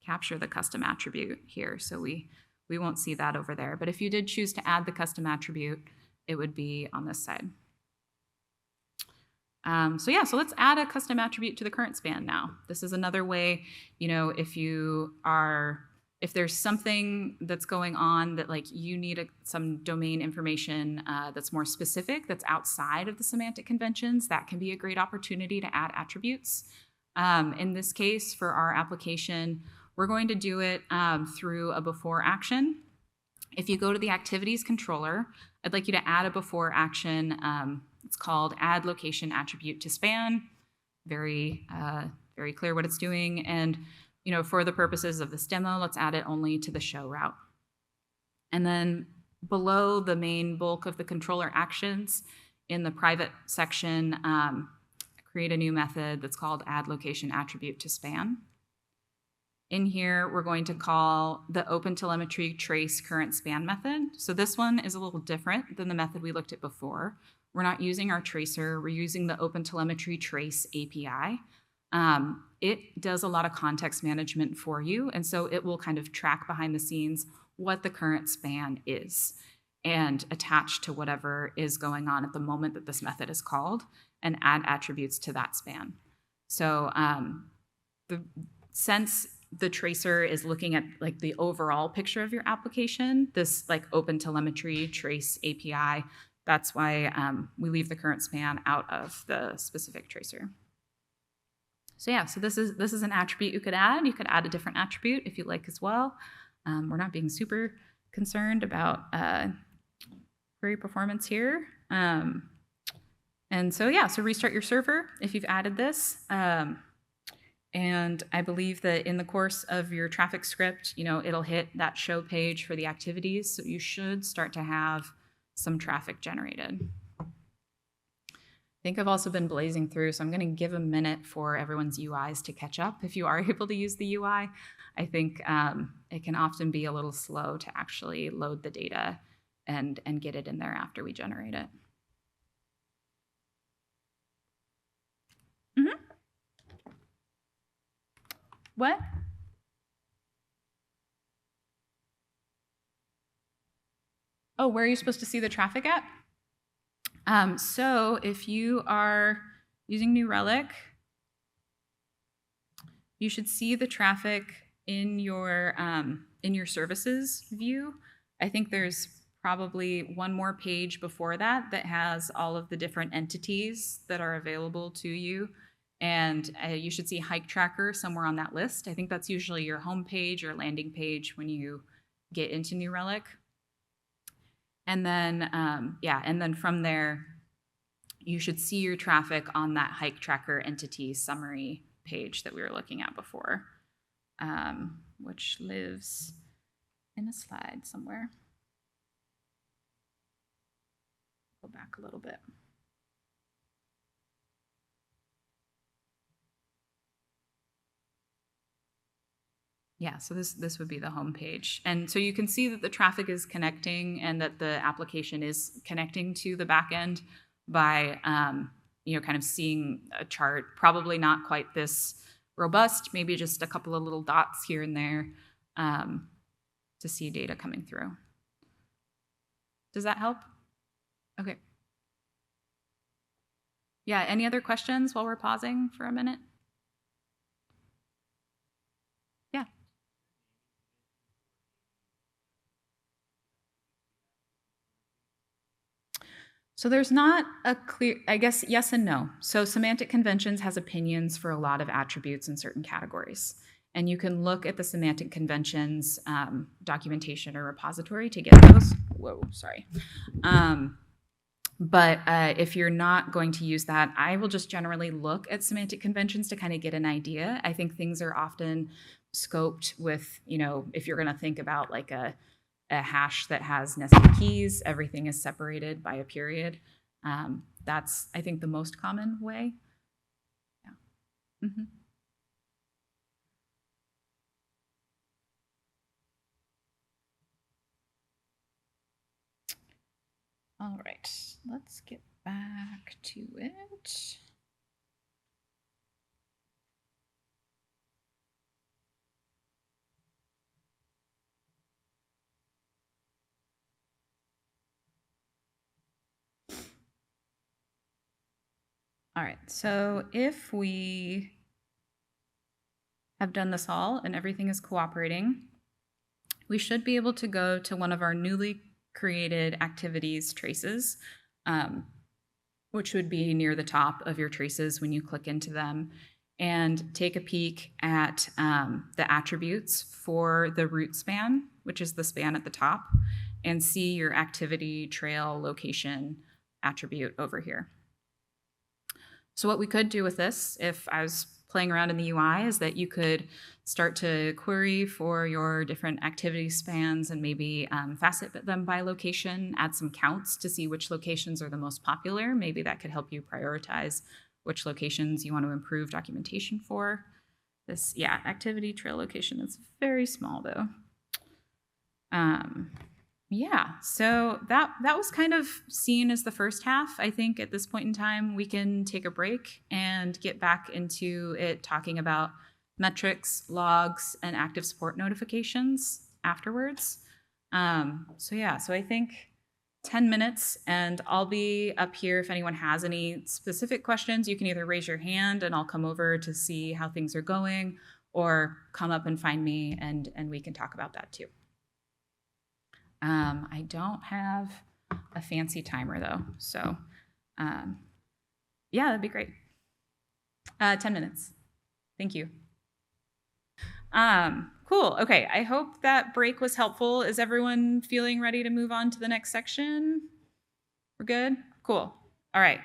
capture the custom attribute here, so we won't see that over there. But if you did choose to add the custom attribute, it would be on this side. So let's add a custom attribute to the current span now. This is another way, if there's something that's going on that you need some domain information that's more specific, that's outside of the semantic conventions, that can be a great opportunity to add attributes. In this case, for our application, we're going to do it through a before action. If you go to the activities controller, I'd like you to add a before action. It's called add location attribute to span. Very clear what it's doing. And for the purposes of this demo, let's add it only to the show route. And then below the main bulk of the controller actions in the private section, I create a new method that's called add location attribute to span. In here, we're going to call the OpenTelemetry trace current span method. So this one is a little different than the method we looked at before. We're not using our tracer, we're using the OpenTelemetry trace API. It does a lot of context management for you, and so it will kind of track behind the scenes what the current span is and attach to whatever is going on at the moment that this method is called and add attributes to that span. So since the tracer is looking at like the overall picture of your application, this like OpenTelemetry trace API, that's why we leave the current span out of the specific tracer. So yeah, so this is an attribute you could add. You could add a different attribute if you like as well. We're not being super concerned about query performance here. And so yeah, so restart your server if you've added this. And I believe that in the course of your traffic script, it'll hit that show page for the activities. So you should start to have some traffic generated. I think I've also been blazing through, so I'm going to give a minute for everyone's UIs to catch up if you are able to use the UI. I think it can often be a little slow to actually load the data and get it in there after we generate it. Mm-hmm. What? Oh, where are you supposed to see the traffic at? So if you are using New Relic, you should see the traffic in your services view. I think there's probably one more page before that that has all of the different entities that are available to you. And you should see Hike Tracker somewhere on that list. I think that's usually your home page or landing page when you get into New Relic. And then, and then from there, you should see your traffic on that Hike Tracker entity summary page that we were looking at before, which lives in a slide somewhere. Go back a little bit. Yeah, so this would be the home page. And so you can see that the traffic is connecting and that the application is connecting to the back end by kind of seeing a chart, probably not quite this robust, maybe just a couple of little dots here and there to see data coming through. Does that help? Okay. Yeah, any other questions while we're pausing for a minute? Yeah. So there's not a clear, I guess, yes and no. So semantic conventions has opinions for a lot of attributes in certain categories. And you can look at the semantic conventions documentation or repository to get those. Whoa, sorry. But if you're not going to use that, I will just generally look at semantic conventions to kind of get an idea. I think things are often scoped with, if you're going to think about like a hash that has nested keys, everything is separated by a period. That's, I think, the most common way. Yeah. Mm-hmm. All right, let's get back to it. All right, so if we have done this all and everything is cooperating, we should be able to go to one of our newly created activities traces, which would be near the top of your traces when you click into them, and take a peek at the attributes for the route span, which is the span at the top, and see your activity trail location attribute over here. So what we could do with this, if I was playing around in the UI, is that you could start to query for your different activity spans and maybe facet them by location, add some counts to see which locations are the most popular. Maybe that could help you prioritize which locations you want to improve documentation for. This, yeah, activity trail location is very small though. Yeah, so that was kind of seen as the first half. I think at this point in time, we can take a break and get back into it talking about metrics, logs, and active support notifications afterwards. So I think 10 minutes, and I'll be up here if anyone has any specific questions. You can either raise your hand and I'll come over to see how things are going, or come up and find me and we can talk about that too. I don't have a fancy timer though, so yeah, that'd be great. 10 minutes. Thank you. Cool. Okay, I hope that break was helpful. Is everyone feeling ready to move on to the next section? We're good? Cool. All right.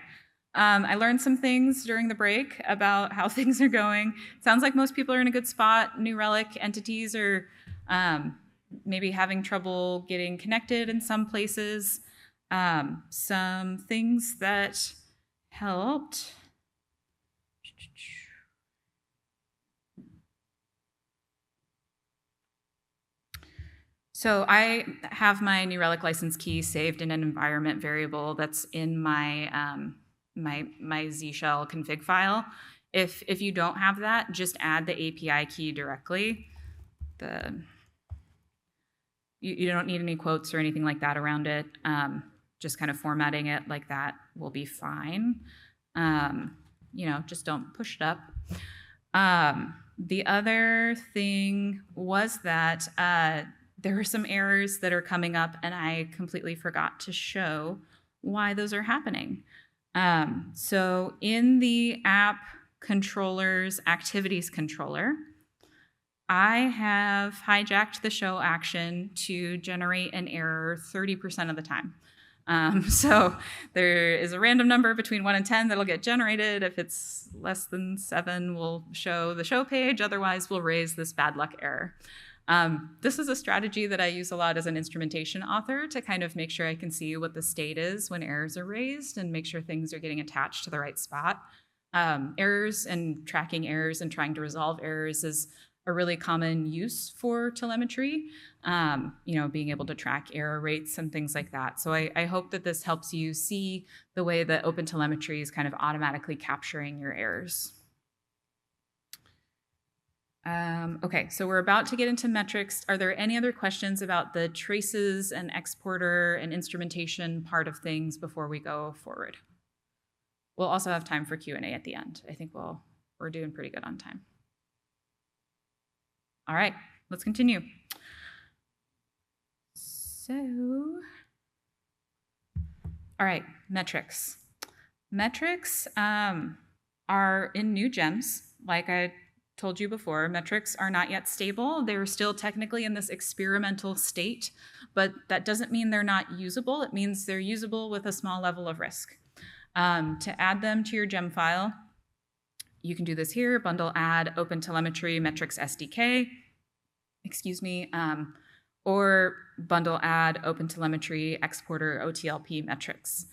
I learned some things during the break about how things are going. Sounds like most people are in a good spot. New Relic entities are maybe having trouble getting connected in some places. Some things that helped. So I have my New Relic license key saved in an environment variable that's in my my Z shell config file. If you don't have that, just add the API key directly. You don't need any quotes or anything like that around it. Just kind of formatting it like that will be fine. Just don't push it up. The other thing was that there are some errors that are coming up, and I completely forgot to show why those are happening. So in the app controller's activities controller, I have hijacked the show action to generate an error 30% of the time. So there is a random number between 1 and 10 that'll get generated. If it's less than 7, we'll show the show page. Otherwise, we'll raise this bad luck error. This is a strategy that I use a lot as an instrumentation author to kind of make sure I can see what the state is when errors are raised and make sure things are getting attached to the right spot. Errors and tracking errors and trying to resolve errors is a really common use for telemetry, being able to track error rates and things like that. So I hope that this helps you see the way that OpenTelemetry is kind of automatically capturing your errors. Okay, so we're about to get into metrics. Are there any other questions about the traces and exporter and instrumentation part of things before we go forward? We'll also have time for Q&A at the end. I think we're doing pretty good on time. All right, let's continue. So, all right, metrics. Metrics are in new gems. Like I told you before, metrics are not yet stable. They're still technically in this experimental state, but that doesn't mean they're not usable. It means they're usable with a small level of risk. To add them to your gem file, you can do this here, bundle add OpenTelemetry metrics SDK, or bundle add OpenTelemetry exporter OTLP metrics.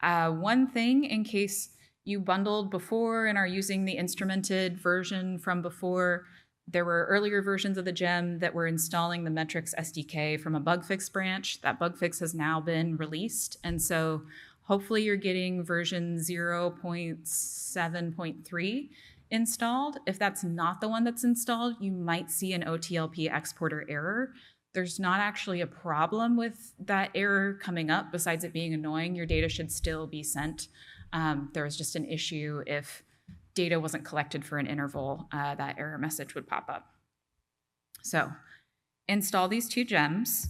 One thing, in case you bundled before and are using the instrumented version from before, there were earlier versions of the gem that were installing the metrics SDK from a bug fix branch. That bug fix has now been released, and so hopefully you're getting version 0.7.3 installed. If that's not the one that's installed, you might see an OTLP exporter error. There's not actually a problem with that error coming up besides it being annoying. Your data should still be sent. There was just an issue if data wasn't collected for an interval, that error message would pop up. So install these 2 gems.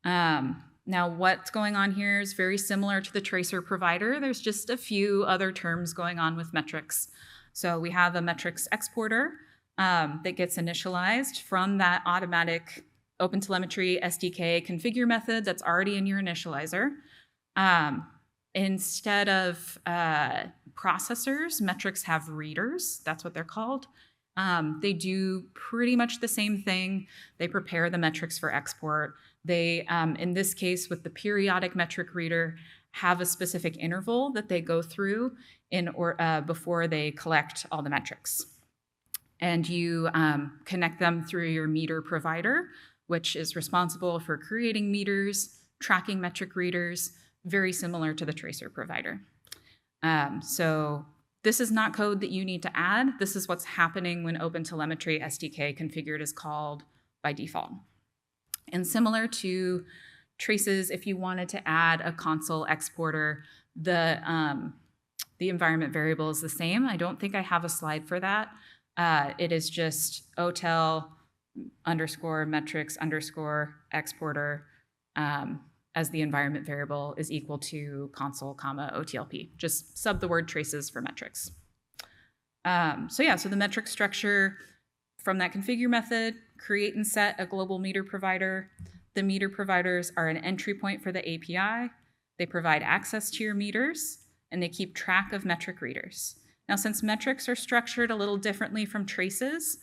Now what's going on here is very similar to the tracer provider. There's just a few other terms going on with metrics. So we have a metrics exporter that gets initialized from that automatic OpenTelemetry SDK configure method that's already in your initializer. Instead of processors, metrics have readers. That's what they're called. They do pretty much the same thing. They prepare the metrics for export. They, in this case, with the periodic metric reader, have a specific interval that they go through before they collect all the metrics. And you connect them through your meter provider, which is responsible for creating meters, tracking metric readers, very similar to the tracer provider. So this is not code that you need to add. This is what's happening when OpenTelemetry SDK configured is called by default. And similar to traces, if you wanted to add a console exporter, the environment variable is the same. I don't think I have a slide for that. It is just OTel underscore metrics underscore exporter as the environment variable is equal to console comma OTLP. Just sub the word traces for metrics. So the metric structure from that configure method, create and set a global meter provider. The meter providers are an entry point for the API. They provide access to your meters, and they keep track of metric readers. Now, since metrics are structured a little differently from traces,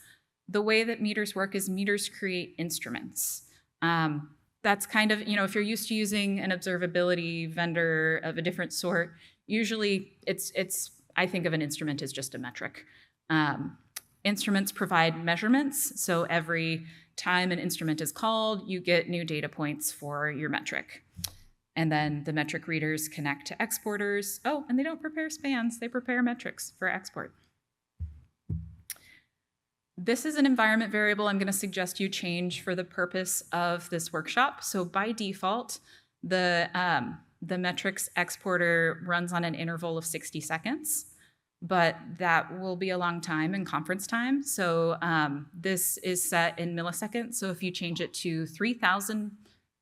the way that meters work is meters create instruments. That's kind of, if you're used to using an observability vendor of a different sort, usually I think of an instrument as just a metric. Instruments provide measurements, so every time an instrument is called, you get new data points for your metric. And then the metric readers connect to exporters. Oh, and they don't prepare spans, they prepare metrics for export. This is an environment variable I'm going to suggest you change for the purpose of this workshop. So by default, the metrics exporter runs on an interval of 60 seconds, but that will be a long time in conference time. So this is set in milliseconds. So if you change it to 3,000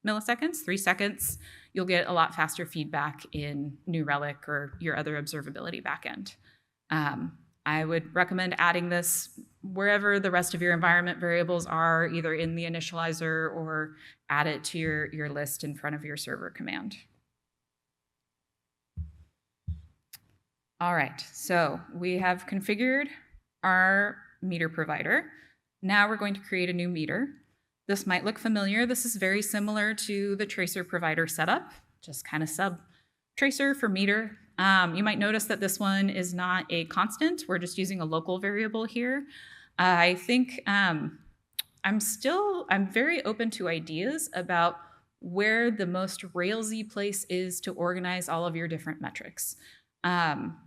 milliseconds, 3 seconds, you'll get a lot faster feedback in New Relic or your other observability backend. I would recommend adding this wherever the rest of your environment variables are, either in the initializer or add it to your list in front of your server command. All right, so we have configured our meter provider. Now we're going to create a new meter. This might look familiar. This is very similar to the tracer provider setup, just kind of sub tracer for meter. You might notice that this one is not a constant. We're just using a local variable here. I think I'm very open to ideas about where the most Railsy place is to organize all of your different metrics.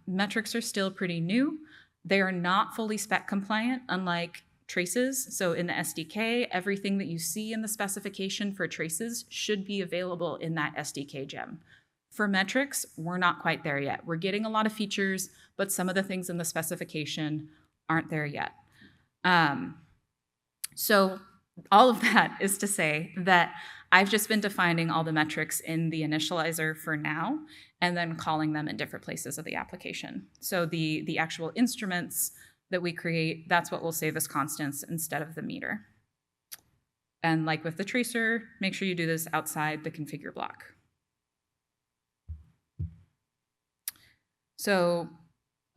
Metrics are still pretty new. They are not fully spec compliant, unlike traces. So in the SDK, everything that you see in the specification for traces should be available in that SDK gem. For metrics, we're not quite there yet. We're getting a lot of features, but some of the things in the specification aren't there yet. So all of that is to say that I've just been defining all the metrics in the initializer for now, and then calling them in different places of the application. So the actual instruments that we create, that's what will save as constants instead of the meter. And like with the tracer, make sure you do this outside the configure block. So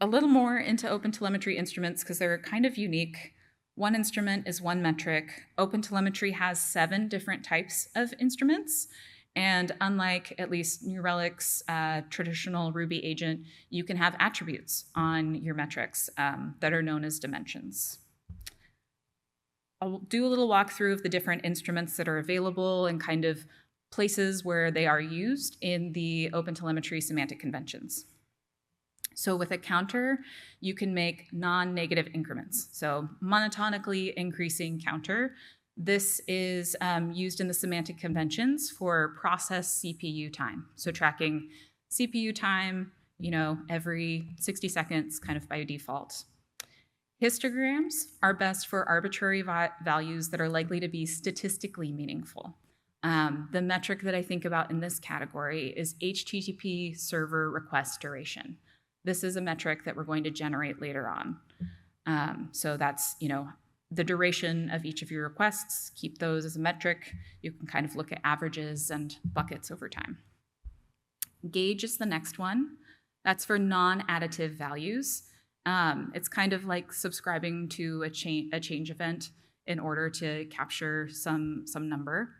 a little more into OpenTelemetry instruments because they're kind of unique. One instrument is one metric. OpenTelemetry has 7 different types of instruments. And unlike at least New Relic's traditional Ruby agent, you can have attributes on your metrics that are known as dimensions. I'll do a little walkthrough of the different instruments that are available and kind of places where they are used in the OpenTelemetry semantic conventions. So with a counter, you can make non-negative increments. So monotonically increasing counter. This is used in the semantic conventions for process CPU time. So tracking CPU time, every 60 seconds kind of by default. Histograms are best for arbitrary values that are likely to be statistically meaningful. The metric that I think about in this category is HTTP server request duration. This is a metric that we're going to generate later on. So that's, the duration of each of your requests, keep those as a metric. You can kind of look at averages and buckets over time. Gauge is the next one. That's for non-additive values. It's kind of like subscribing to a change event in order to capture some number.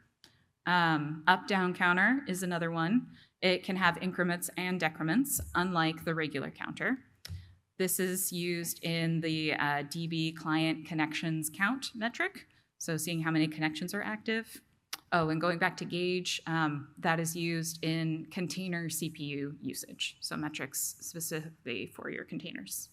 Up-down counter is another one. It can have increments and decrements, unlike the regular counter. This is used in the DB client connections count metric, so seeing how many connections are active. Oh, and going back to gauge, that is used in container CPU usage, so metrics specifically for your containers.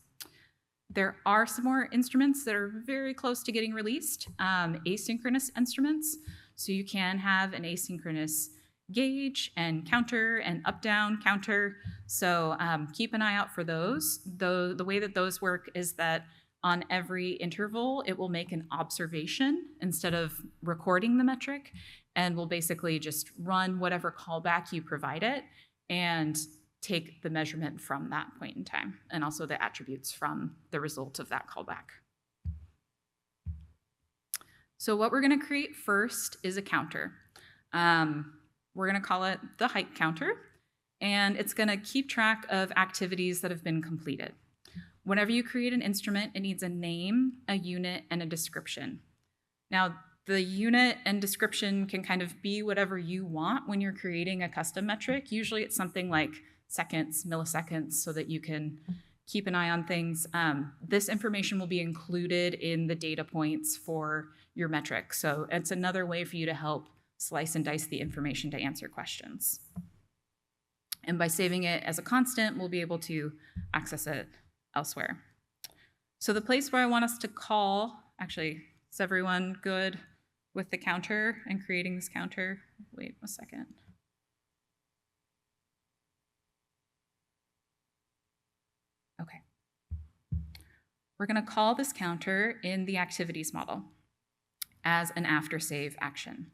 There are some more instruments that are very close to getting released, asynchronous instruments. So you can have an asynchronous gauge and counter and up-down counter. So keep an eye out for those. The way that those work is that on every interval, it will make an observation instead of recording the metric, and will basically just run whatever callback you provide it and take the measurement from that point in time, and also the attributes from the result of that callback. So what we're going to create first is a counter. We're going to call it the height counter, and it's going to keep track of activities that have been completed. Whenever you create an instrument, it needs a name, a unit, and a description. Now, the unit and description can kind of be whatever you want when you're creating a custom metric. Usually it's something like seconds, milliseconds, so that you can keep an eye on things. This information will be included in the data points for your metric. So it's another way for you to help slice and dice the information to answer questions. And by saving it as a constant, we'll be able to access it elsewhere. So the place where I want us to call, actually, is everyone good with the counter and creating this counter? Wait a second. Okay. We're going to call this counter in the activities model as an after save action.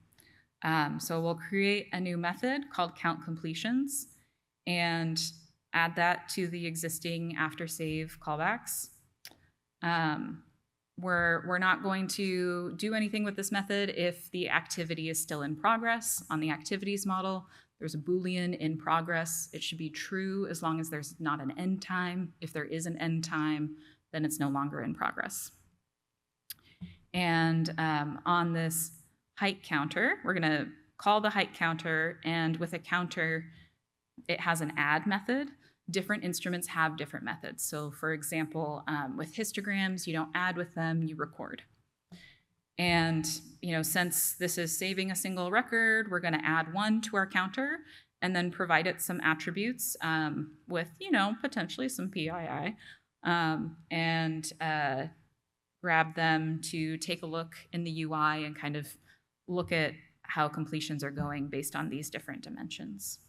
So we'll create a new method called count completions and add that to the existing after save callbacks. We're not going to do anything with this method if the activity is still in progress. On the activities model, there's a Boolean in progress. It should be true as long as there's not an end time. If there is an end time, then it's no longer in progress. And on this height counter, we're going to call the height counter, and with a counter, it has an add method. Different instruments have different methods. So for example, with histograms, you don't add with them, you record. And since this is saving a single record, we're going to add 1 to our counter and then provide it some attributes with potentially some PII, and grab them to take a look in the UI and kind of look at how completions are going based on these different dimensions.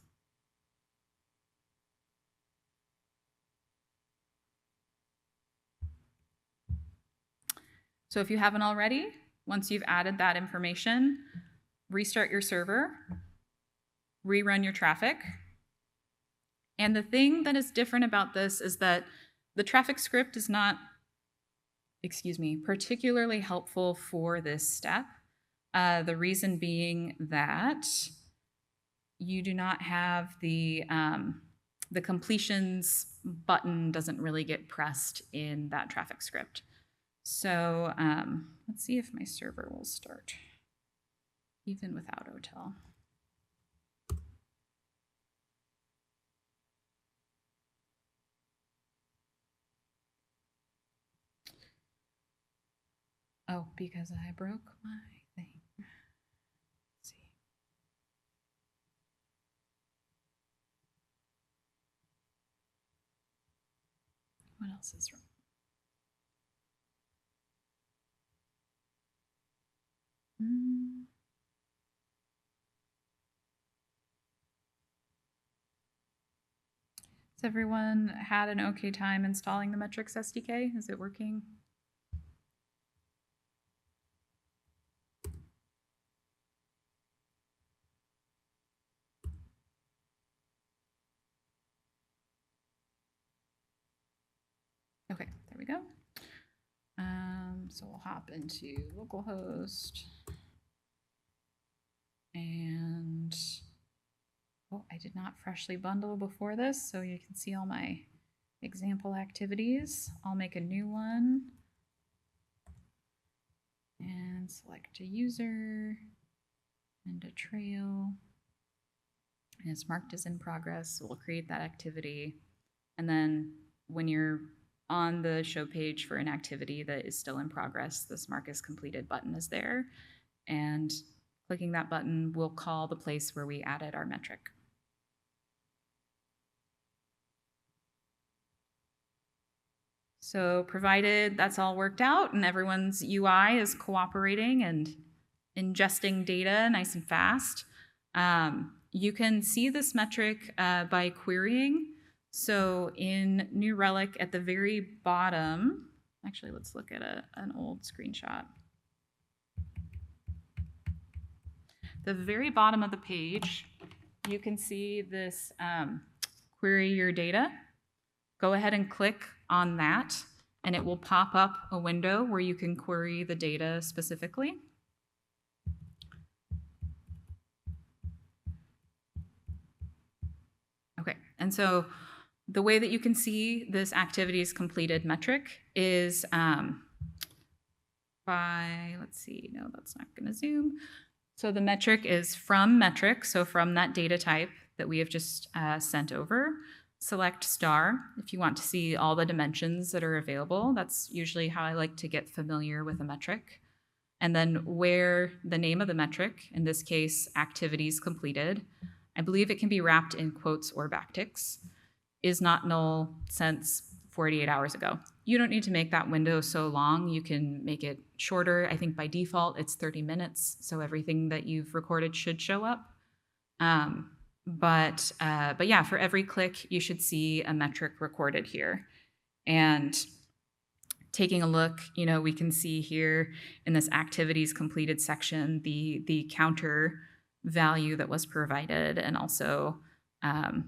So if you haven't already, once you've added that information, restart your server, rerun your traffic. And the thing that is different about this is that the traffic script is not, particularly helpful for this step. The reason being that you do not have the completions button doesn't really get pressed in that traffic script. So let's see if my server will start, even without OTel. Oh, because I broke my thing. Let's see. What else is wrong? Has everyone had an okay time installing the metrics SDK? Is it working? Okay, there we go. So we'll hop into localhost. And, I did not freshly bundle before this, so you can see all my example activities. I'll make a new one and select a user and a trail And it's marked as in progress. So we'll create that activity. And then when you're on the show page for an activity that is still in progress, this mark as completed button is there. And clicking that button will call the place where we added our metric. So provided that's all worked out and everyone's UI is cooperating and ingesting data nice and fast, you can see this metric by querying. So in New Relic at the very bottom, actually let's look at an old screenshot. The very bottom of the page, you can see this query your data. Go ahead and click on that, and it will pop up a window where you can query the data specifically. Okay, and so the way that you can see this activities completed metric is by, let's see, no, that's not going to zoom. So the metric is from metric, so from that data type that we have just sent over. Select star if you want to see all the dimensions that are available. That's usually how I like to get familiar with a metric. And then where the name of the metric, in this case, activities completed, I believe it can be wrapped in quotes or backticks, is not null since 48 hours ago. You don't need to make that window so long. You can make it shorter. I think by default it's 30 minutes, so everything that you've recorded should show up. But yeah, for every click, you should see a metric recorded here. And taking a look, we can see here in this activities completed section, the counter value that was provided, and also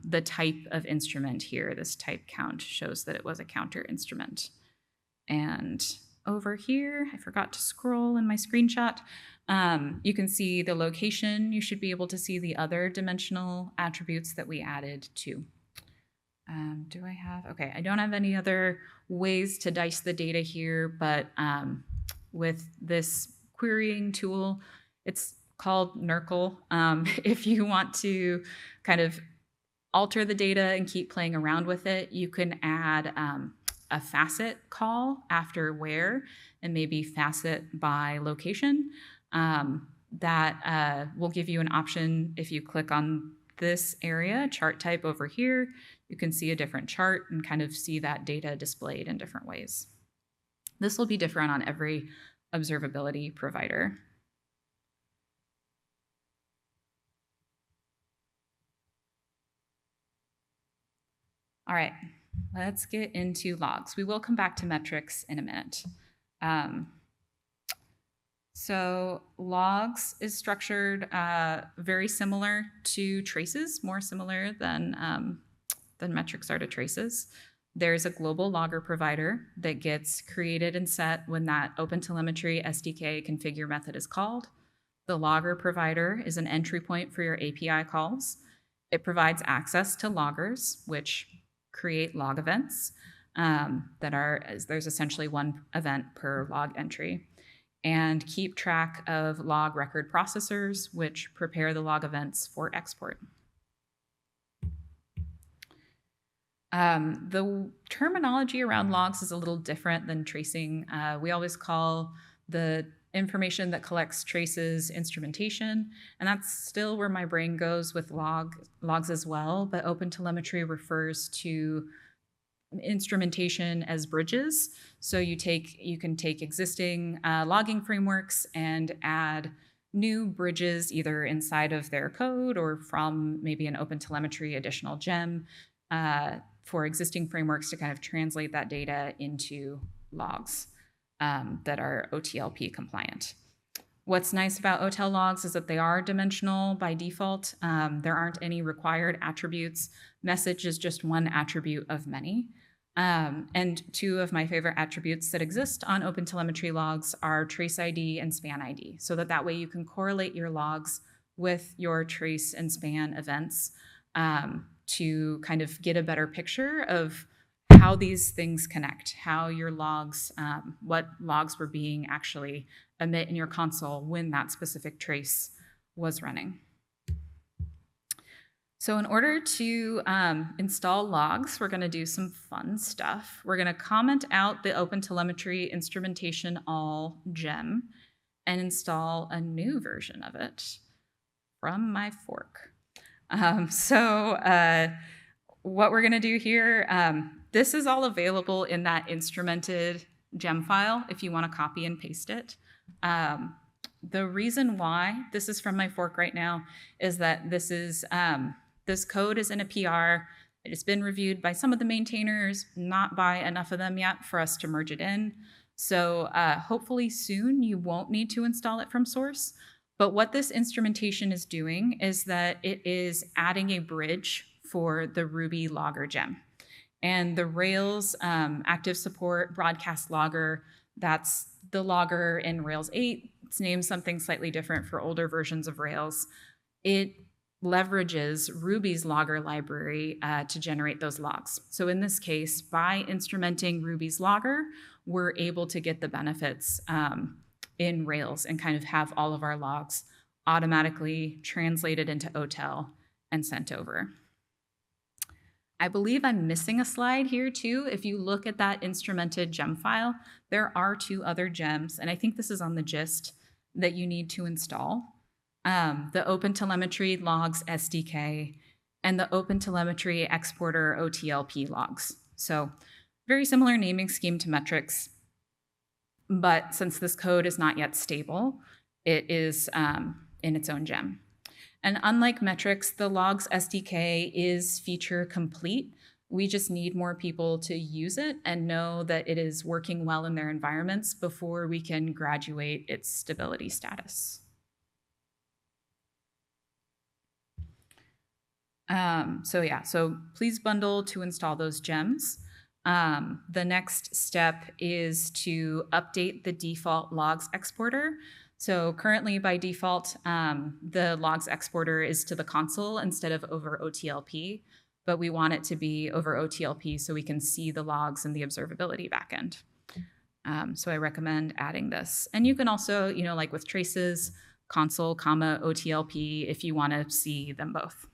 the type of instrument here. This type count shows that it was a counter instrument. And over here, I forgot to scroll in my screenshot. You can see the location. You should be able to see the other dimensional attributes that we added too. Do I have, okay, I don't have any other ways to dice the data here, but with this querying tool, it's called NERCL. If you want to kind of alter the data and keep playing around with it, you can add a facet call after where, and maybe facet by location. That will give you an option. If you click on this area, chart type over here, you can see a different chart and kind of see that data displayed in different ways. This will be different on every observability provider. All right, let's get into logs. We will come back to metrics in a minute. So logs is structured very similar to traces, more similar than metrics are to traces. There's a global logger provider that gets created and set when that OpenTelemetry SDK configure method is called. The logger provider is an entry point for your API calls. It provides access to loggers, which create log events there's essentially one event per log entry, and keep track of log record processors, which prepare the log events for export. The terminology around logs is a little different than tracing. We always call the information that collects traces instrumentation, and that's still where my brain goes with logs as well, but OpenTelemetry refers to instrumentation as bridges. So you can take existing logging frameworks and add new bridges either inside of their code or from maybe an OpenTelemetry additional gem for existing frameworks to kind of translate that data into logs that are OTLP compliant. What's nice about OTel logs is that they are dimensional by default. There aren't any required attributes. Message is just one attribute of many. And two of my favorite attributes that exist on OpenTelemetry logs are trace ID and span ID, so that way you can correlate your logs with your trace and span events to kind of get a better picture of how these things connect, how your logs, what logs were being actually emit in your console when that specific trace was running. So in order to install logs, we're going to do some fun stuff. We're going to comment out the OpenTelemetry instrumentation all gem and install a new version of it from my fork. What we're going to do here, this is all available in that instrumented gem file if you want to copy and paste it. The reason why this is from my fork right now is that this code is in a PR. It has been reviewed by some of the maintainers, not by enough of them yet for us to merge it in. So hopefully soon you won't need to install it from source. But what this instrumentation is doing is that it is adding a bridge for the Ruby logger gem. And the Rails active support broadcast logger, that's the logger in Rails 8. It's named something slightly different for older versions of Rails. It leverages Ruby's logger library to generate those logs. So in this case, by instrumenting Ruby's logger, we're able to get the benefits in Rails and kind of have all of our logs automatically translated into OTel and sent over. I believe I'm missing a slide here too. If you look at that instrumented gem file, there are 2 other gems, and I think this is on the gist that you need to install. The OpenTelemetry logs SDK and the OpenTelemetry exporter OTLP logs. So very similar naming scheme to metrics, but since this code is not yet stable, it is in its own gem. And unlike metrics, the logs SDK is feature complete. We just need more people to use it and know that it is working well in their environments before we can graduate its stability status. So please bundle to install those gems. The next step is to update the default logs exporter. So currently by default, the logs exporter is to the console instead of over OTLP, but we want it to be over OTLP so we can see the logs in the observability backend. So I recommend adding this. And you can also, like with traces, console, OTLP, if you want to see them both.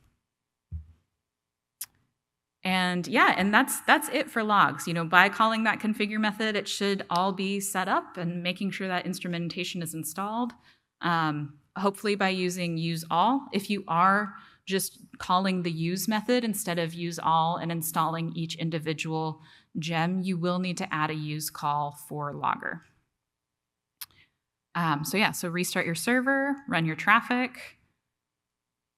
And that's it for logs. By calling that configure method, it should all be set up and making sure that instrumentation is installed. Hopefully by using use all. If you are just calling the use method instead of use all and installing each individual gem, you will need to add a use call for logger. So restart your server, run your traffic.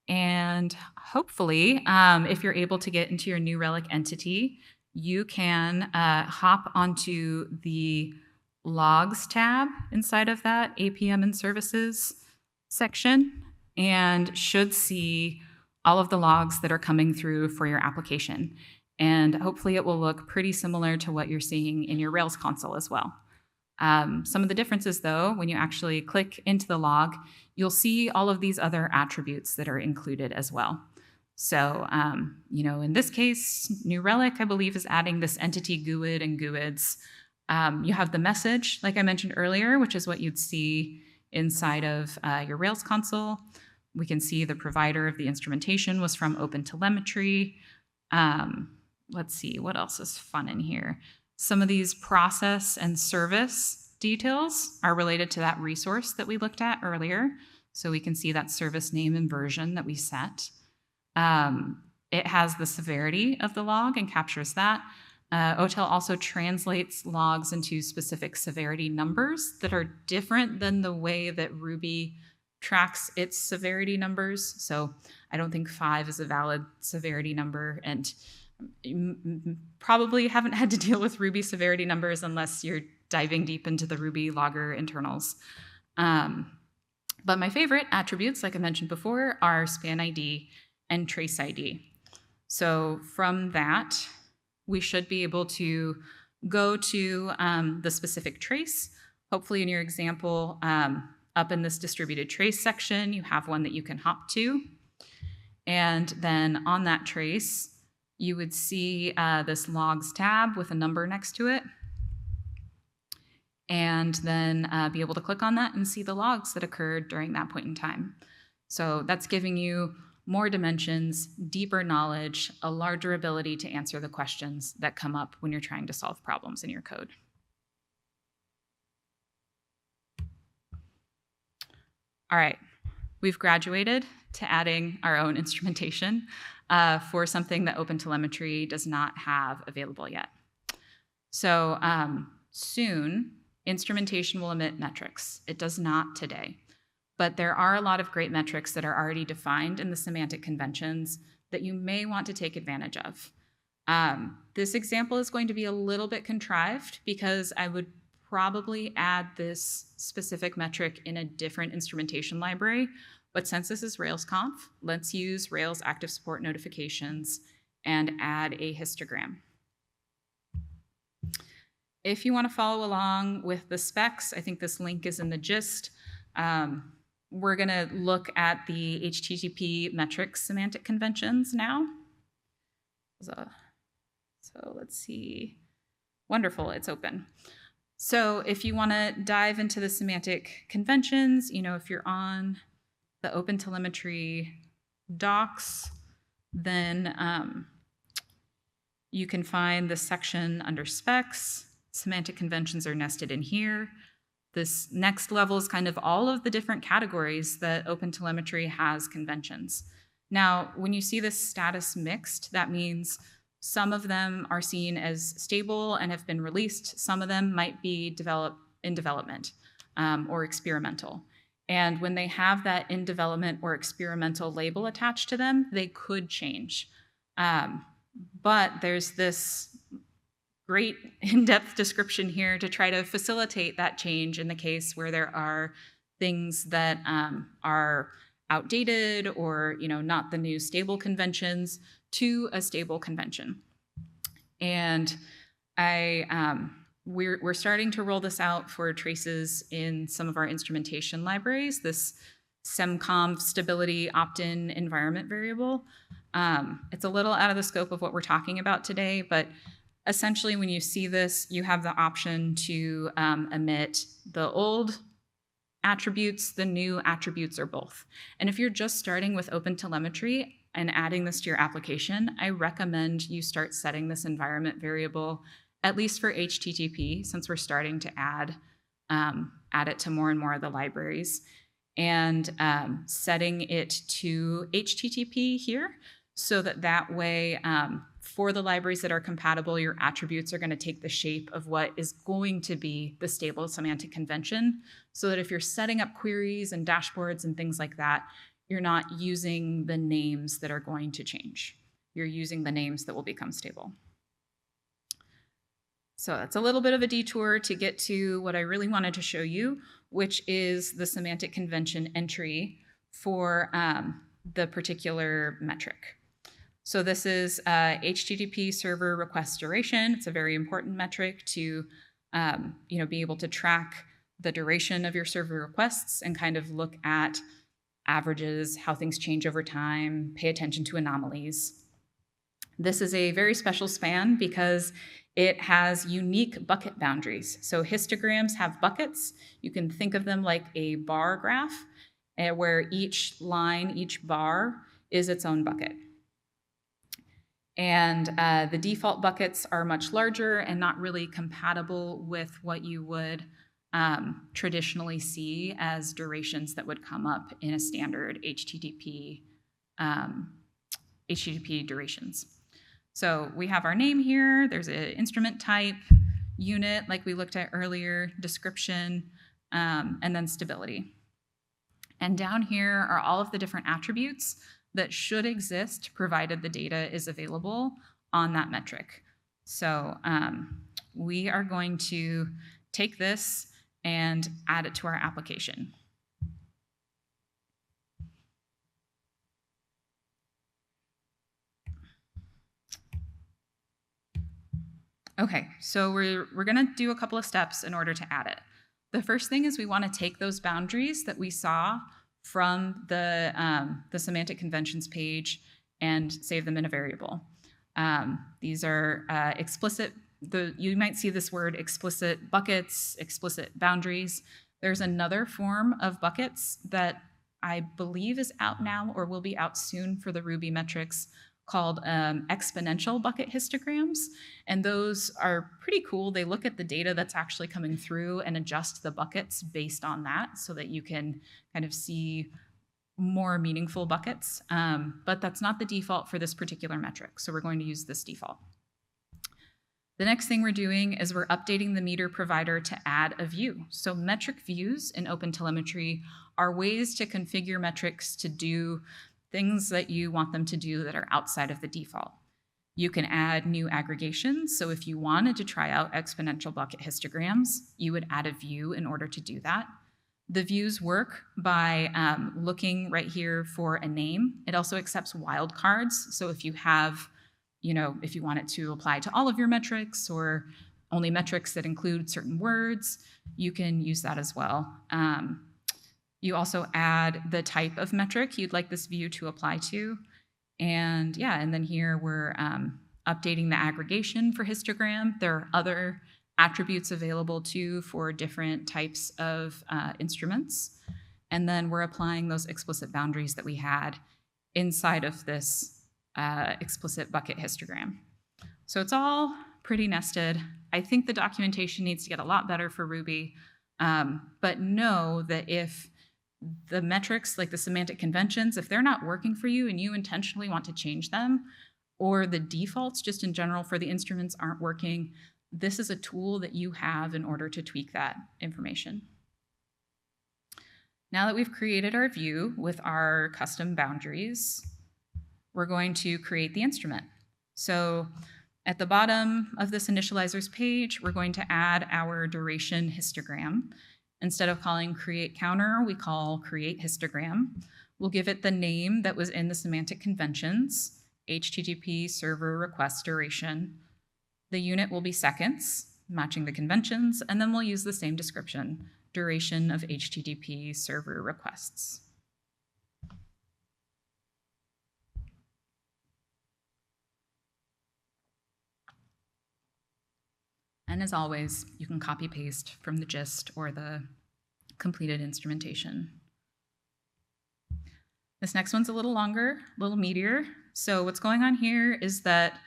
And hopefully, if you're able to get into your New Relic entity, you can hop onto the logs tab inside of that APM and services section and should see all of the logs that are coming through for your application. And hopefully it will look pretty similar to what you're seeing in your Rails console as well. Some of the differences, though, when you actually click into the log, you'll see all of these other attributes that are included as well. So, in this case, New Relic, I believe, is adding this entity GUID and GUIDs. You have the message, like I mentioned earlier, which is what you'd see inside of your Rails console. We can see the provider of the instrumentation was from OpenTelemetry. Let's see, what else is fun in here? Some of these process and service details are related to that resource that we looked at earlier. So we can see that service name and version that we set. It has the severity of the log and captures that. OTel also translates logs into specific severity numbers that are different than the way that Ruby tracks its severity numbers. So I don't think 5 is a valid severity number, and you probably haven't had to deal with Ruby severity numbers unless you're diving deep into the Ruby logger internals. But my favorite attributes, like I mentioned before, are span ID and trace ID. So from that, we should be able to go to the specific trace. Hopefully in your example, up in this distributed trace section, you have one that you can hop to. And then on that trace, you would see this logs tab with a number next to it. And then be able to click on that and see the logs that occurred during that point in time. So that's giving you more dimensions, deeper knowledge, a larger ability to answer the questions that come up when you're trying to solve problems in your code. All right, we've graduated to adding our own instrumentation for something that OpenTelemetry does not have available yet. So soon, instrumentation will emit metrics. It does not today. But there are a lot of great metrics that are already defined in the semantic conventions that you may want to take advantage of. This example is going to be a little bit contrived because I would probably add this specific metric in a different instrumentation library. But since this is RailsConf, let's use Rails active support notifications and add a histogram. If you want to follow along with the specs, I think this link is in the gist. We're going to look at the HTTP metrics semantic conventions now. So let's see. Wonderful, it's open. So if you want to dive into the semantic conventions, if you're on the OpenTelemetry docs, then you can find the section under specs. Semantic conventions are nested in here. This next level is kind of all of the different categories that OpenTelemetry has conventions. Now, when you see this status mixed, that means some of them are seen as stable and have been released. Some of them might be in development or experimental. And when they have that in development or experimental label attached to them, they could change. But there's this great in-depth description here to try to facilitate that change in the case where there are things that are outdated or not the new stable conventions to a stable convention. And we're starting to roll this out for traces in some of our instrumentation libraries, this semconf stability opt-in environment variable. It's a little out of the scope of what we're talking about today, but essentially, when you see this, you have the option to emit the old attributes, the new attributes, or both. And if you're just starting with OpenTelemetry and adding this to your application, I recommend you start setting this environment variable, at least for HTTP, since we're starting to add it to more and more of the libraries, and setting it to HTTP here, so that way, for the libraries that are compatible, your attributes are going to take the shape of what is going to be the stable semantic convention, so that if you're setting up queries and dashboards and things like that, you're not using the names that are going to change. You're using the names that will become stable. So that's a little bit of a detour to get to what I really wanted to show you, which is the semantic convention entry for the particular metric. So this is HTTP server request duration. It's a very important metric to be able to track the duration of your server requests and kind of look at averages, how things change over time, pay attention to anomalies. This is a very special span because it has unique bucket boundaries. So histograms have buckets. You can think of them like a bar graph, where each line, each bar is its own bucket. And the default buckets are much larger and not really compatible with what you would traditionally see as durations that would come up in a standard HTTP durations. So we have our name here. There's an instrument type, unit, like we looked at earlier, description, and then stability. And down here are all of the different attributes that should exist provided the data is available on that metric. So we are going to take this and add it to our application. Okay, so we're gonna do a couple of steps in order to add it. The first thing is we wanna take those boundaries that we saw from the semantic conventions page and save them in a variable. These are explicit, you might see this word explicit buckets, explicit boundaries. There's another form of buckets that I believe is out now or will be out soon for the Ruby metrics called exponential bucket histograms. And those are pretty cool. They look at the data that's actually coming through and adjust the buckets based on that so that you can kind of see more meaningful buckets. But that's not the default for this particular metric. So we're going to use this default. The next thing we're doing is we're updating the meter provider to add a view. So metric views in OpenTelemetry are ways to configure metrics to do things that you want them to do that are outside of the default. You can add new aggregations. So if you wanted to try out exponential bucket histograms, you would add a view in order to do that. The views work by looking right here for a name. It also accepts wildcards. So if you have, if you want it to apply to all of your metrics or only metrics that include certain words, you can use that as well. You also add the type of metric you'd like this view to apply to. And then here we're updating the aggregation for histogram. There are other attributes available too for different types of instruments. And then we're applying those explicit boundaries that we had inside of this explicit bucket histogram. So it's all pretty nested. I think the documentation needs to get a lot better for Ruby, but know that if the metrics, like the semantic conventions, if they're not working for you and you intentionally want to change them, or the defaults just in general for the instruments aren't working, this is a tool that you have in order to tweak that information. Now that we've created our view with our custom boundaries, we're going to create the instrument. So at the bottom of this initializers page, we're going to add our duration histogram. Instead of calling create counter, we call create histogram. We'll give it the name that was in the semantic conventions, HTTP server request duration. The unit will be seconds, matching the conventions, and then we'll use the same description, duration of HTTP server requests. And as always, you can copy paste from the gist or the completed instrumentation. This next one's a little longer, a little meatier. So what's going on here is that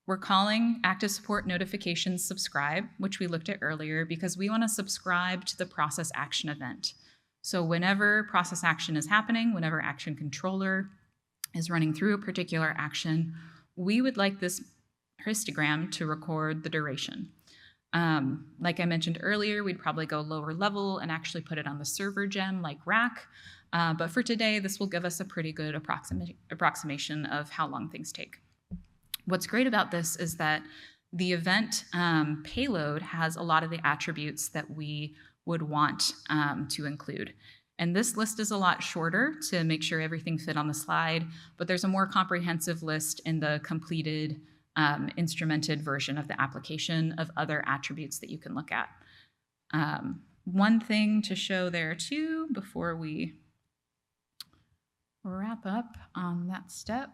we're calling active support notifications subscribe, which we looked at earlier, because we want to subscribe to the process action event. So whenever process action is happening, whenever action controller is running through a particular action, we would like this histogram to record the duration. Like I mentioned earlier, we'd probably go lower level and actually put it on the server gem like rack. But for today, this will give us a pretty good approximation of how long things take. What's great about this is that the event payload has a lot of the attributes that we would want to include. And this list is a lot shorter to make sure everything fit on the slide, but there's a more comprehensive list in the completed instrumented version of the application of other attributes that you can look at. One thing to show there too before we wrap up on that step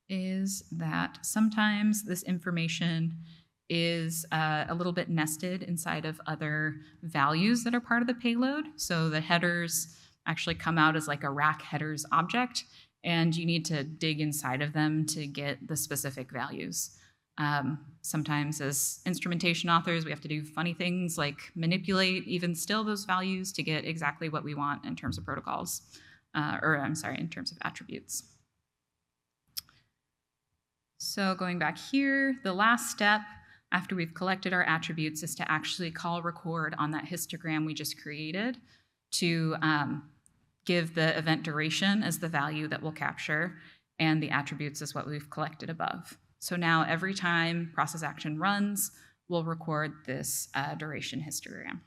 is that sometimes this information is a little bit nested inside of other values that are part of the payload. So the headers actually come out as like a rack headers object, and you need to dig inside of them to get the specific values. Sometimes as instrumentation authors, we have to do funny things like manipulate even still those values to get exactly what we want in terms of protocols, in terms of attributes. So going back here, the last step after we've collected our attributes is to actually call record on that histogram we just created to give the event duration as the value that we'll capture, and the attributes is what we've collected above. So now every time process action runs, we'll record this duration histogram.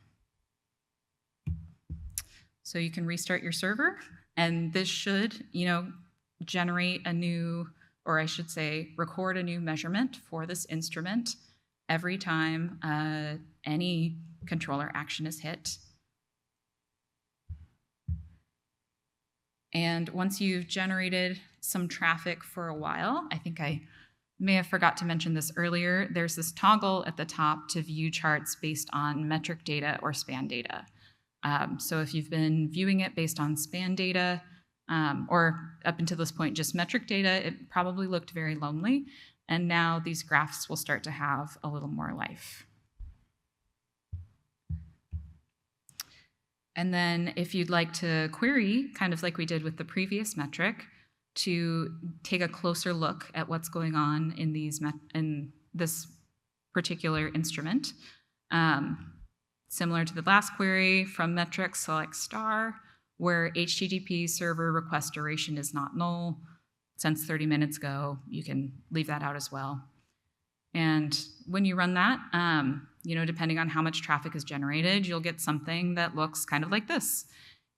So you can restart your server, and this should, generate a new, or I should say, record a new measurement for this instrument every time any controller action is hit. And once you've generated some traffic for a while, I think I May have forgot to mention this earlier. There's this toggle at the top to view charts based on metric data or span data. So if you've been viewing it based on span data, or up until this point just metric data, it probably looked very lonely. And now these graphs will start to have a little more life. And then if you'd like to query, kind of like we did with the previous metric, to take a closer look at what's going on in this particular instrument. Similar to the last query, from metrics, select star, where HTTP server request duration is not null. Since 30 minutes ago, you can leave that out as well. And when you run that, depending on how much traffic is generated, you'll get something that looks kind of like this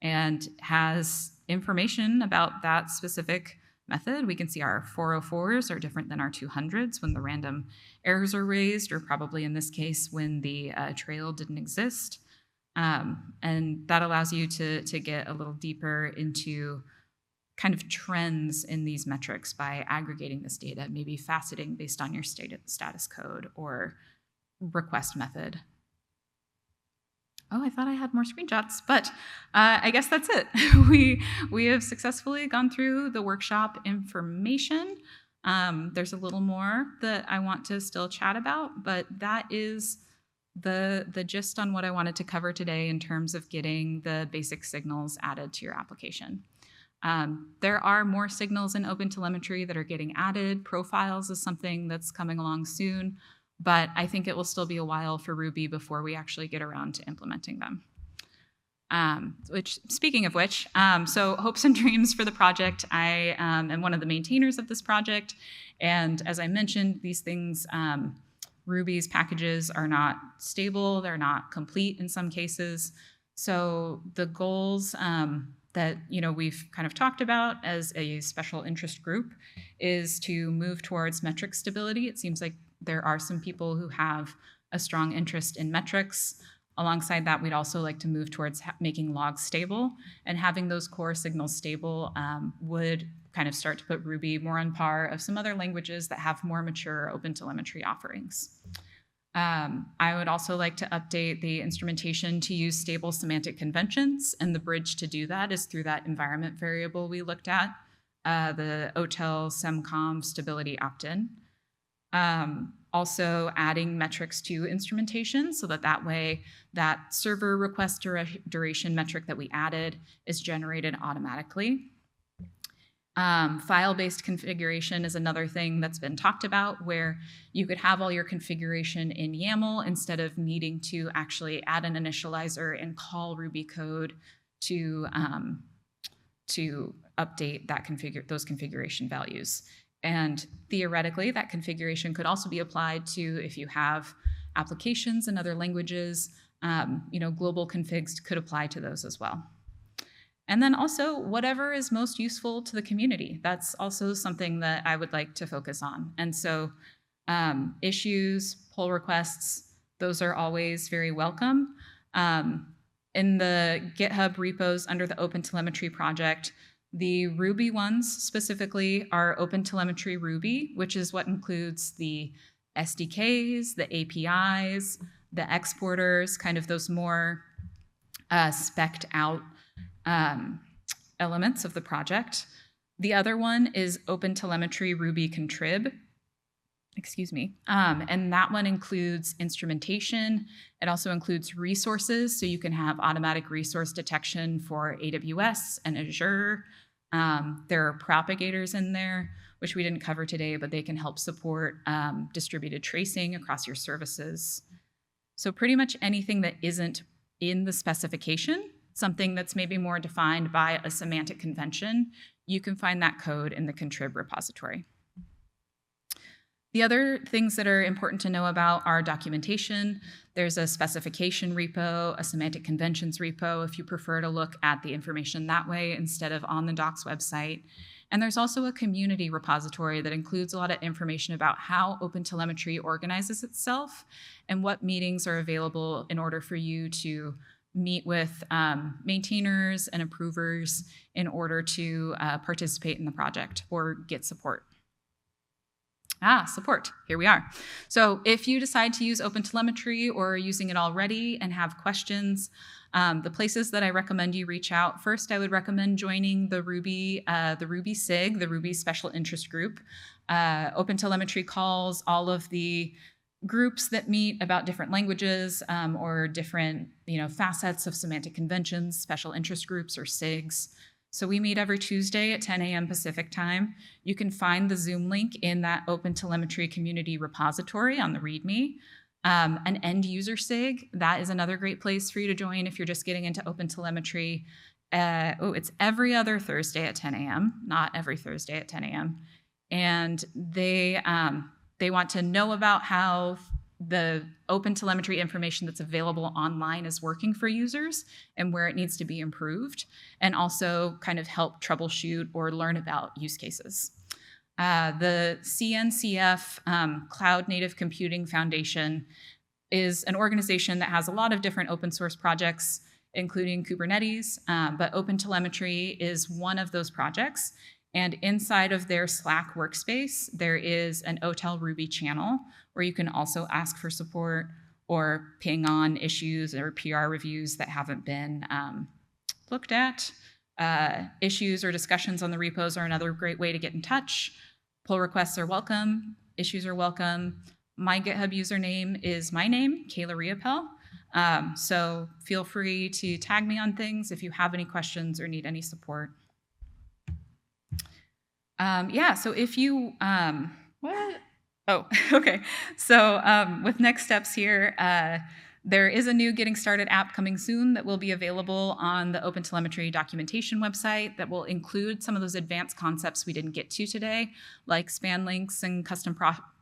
and has information about that specific method. We can see our 404s are different than our 200s when the random errors are raised, or probably in this case when the trail didn't exist. And that allows you to get a little deeper into kind of trends in these metrics by aggregating this data, maybe faceting based on your status code or request method. Oh, I thought I had more screenshots, but I guess that's it. We have successfully gone through the workshop information. There's a little more that I want to still chat about, but that is the gist on what I wanted to cover today in terms of getting the basic signals added to your application. There are more signals in OpenTelemetry that are getting added. Profiles is something that's coming along soon, but I think it will still be a while for Ruby before we actually get around to implementing them. Speaking of which, so hopes and dreams for the project. I am one of the maintainers of this project, and as I mentioned, these things, Ruby's packages are not stable, they're not complete in some cases. So the goals that we've kind of talked about as a special interest group is to move towards metric stability. It seems like there are some people who have a strong interest in metrics. Alongside that, we'd also like to move towards making logs stable, and having those core signals stable would kind of start to put Ruby more on par of some other languages that have more mature OpenTelemetry offerings. I would also like to update the instrumentation to use stable semantic conventions, and the bridge to do that is through that environment variable we looked at, the OTel semconv stability opt-in. Also adding metrics to instrumentation so that way that server request duration metric that we added is generated automatically. File-based configuration is another thing that's been talked about, where you could have all your configuration in YAML instead of needing to actually add an initializer and call Ruby code to update those configuration values. And theoretically, that configuration could also be applied to if you have applications in other languages. Global configs could apply to those as well. And then also, whatever is most useful to the community. That's also something that I would like to focus on. And so issues, pull requests, those are always very welcome. In the GitHub repos under the OpenTelemetry project, the Ruby ones specifically are OpenTelemetry Ruby, which is what includes the SDKs, the APIs, the exporters, kind of those more spec'd out elements of the project. The other one is OpenTelemetry Ruby Contrib, and that one includes instrumentation. It also includes resources, so you can have automatic resource detection for AWS and Azure. There are propagators in there, which we didn't cover today, but they can help support distributed tracing across your services. So pretty much anything that isn't in the specification, something that's maybe more defined by a semantic convention, you can find that code in the Contrib repository. The other things that are important to know about are documentation. There's a specification repo, a semantic conventions repo, if you prefer to look at the information that way instead of on the docs website. And there's also a community repository that includes a lot of information about how OpenTelemetry organizes itself and what meetings are available in order for you to meet with maintainers and approvers in order to participate in the project or get support. Support. Here we are. So if you decide to use OpenTelemetry or are using it already and have questions, the places that I recommend you reach out. First, I would recommend joining the Ruby SIG, the Ruby Special Interest Group. OpenTelemetry calls all of the groups that meet about different languages or different facets of semantic conventions, special interest groups or SIGs. So we meet every Tuesday at 10 a.m. Pacific time. You can find the Zoom link in that OpenTelemetry community repository on the README. An end user SIG, that is another great place for you to join if you're just getting into OpenTelemetry. It's every other Thursday at 10 a.m., not every Thursday at 10 a.m. And they want to know about how the OpenTelemetry information that's available online is working for users and where it needs to be improved, and also kind of help troubleshoot or learn about use cases. The CNCF Cloud Native Computing Foundation is an organization that has a lot of different open source projects, including Kubernetes, but OpenTelemetry is one of those projects. And inside of their Slack workspace, there is an OTel Ruby channel where you can also ask for support or ping on issues or PR reviews that haven't been looked at. Issues or discussions on the repos are another great way to get in touch. Pull requests are welcome. Issues are welcome. My GitHub username is my name, Kayla Reopelle. So feel free to tag me on things if you have any questions or need any support. So if you, okay. So with next steps here, there is a new Getting Started app coming soon that will be available on the OpenTelemetry documentation website that will include some of those advanced concepts we didn't get to today, like span links and custom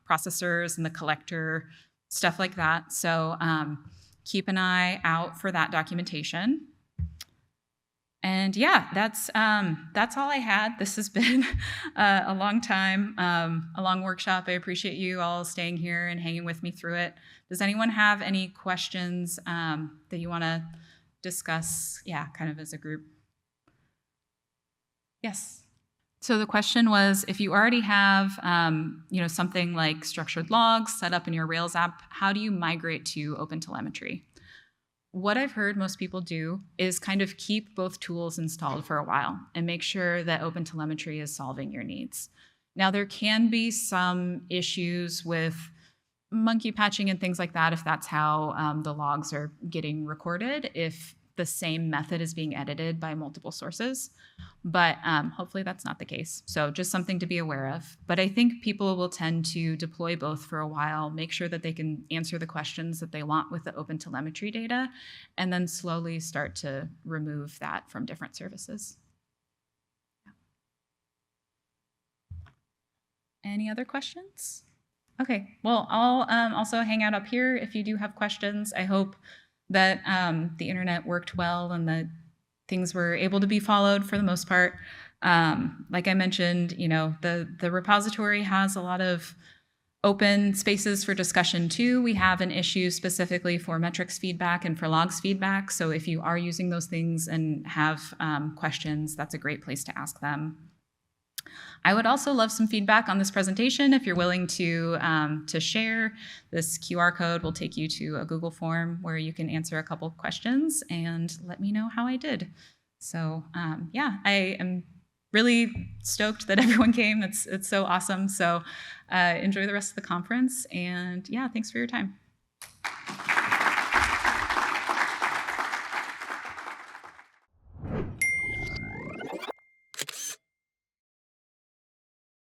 processors and the collector, stuff like that. So keep an eye out for that documentation. And yeah, that's all I had. This has been a long time, a long workshop. I appreciate you all staying here and hanging with me through it. Does anyone have any questions that you want to discuss? Yeah, kind of as a group. Yes. So the question was, if you already have something like structured logs set up in your Rails app, how do you migrate to OpenTelemetry? What I've heard most people do is kind of keep both tools installed for a while and make sure that OpenTelemetry is solving your needs. Now, there can be some issues with monkey patching and things like that if that's how the logs are getting recorded, if the same method is being edited by multiple sources. But hopefully that's not the case. So just something to be aware of. But I think people will tend to deploy both for a while, make sure that they can answer the questions that they want with the OpenTelemetry data, and then slowly start to remove that from different services. Any other questions? Okay, well, I'll also hang out up here if you do have questions. I hope that the internet worked well and that things were able to be followed for the most part. Like I mentioned, the repository has a lot of open spaces for discussion too. We have an issue specifically for metrics feedback and for logs feedback. So if you are using those things and have questions, that's a great place to ask them. I would also love some feedback on this presentation. If you're willing to share, this QR code will take you to a Google form where you can answer a couple of questions and let me know how I did. So yeah, I am really stoked that everyone came. It's so awesome. So enjoy the rest of the conference. And yeah, thanks for your time.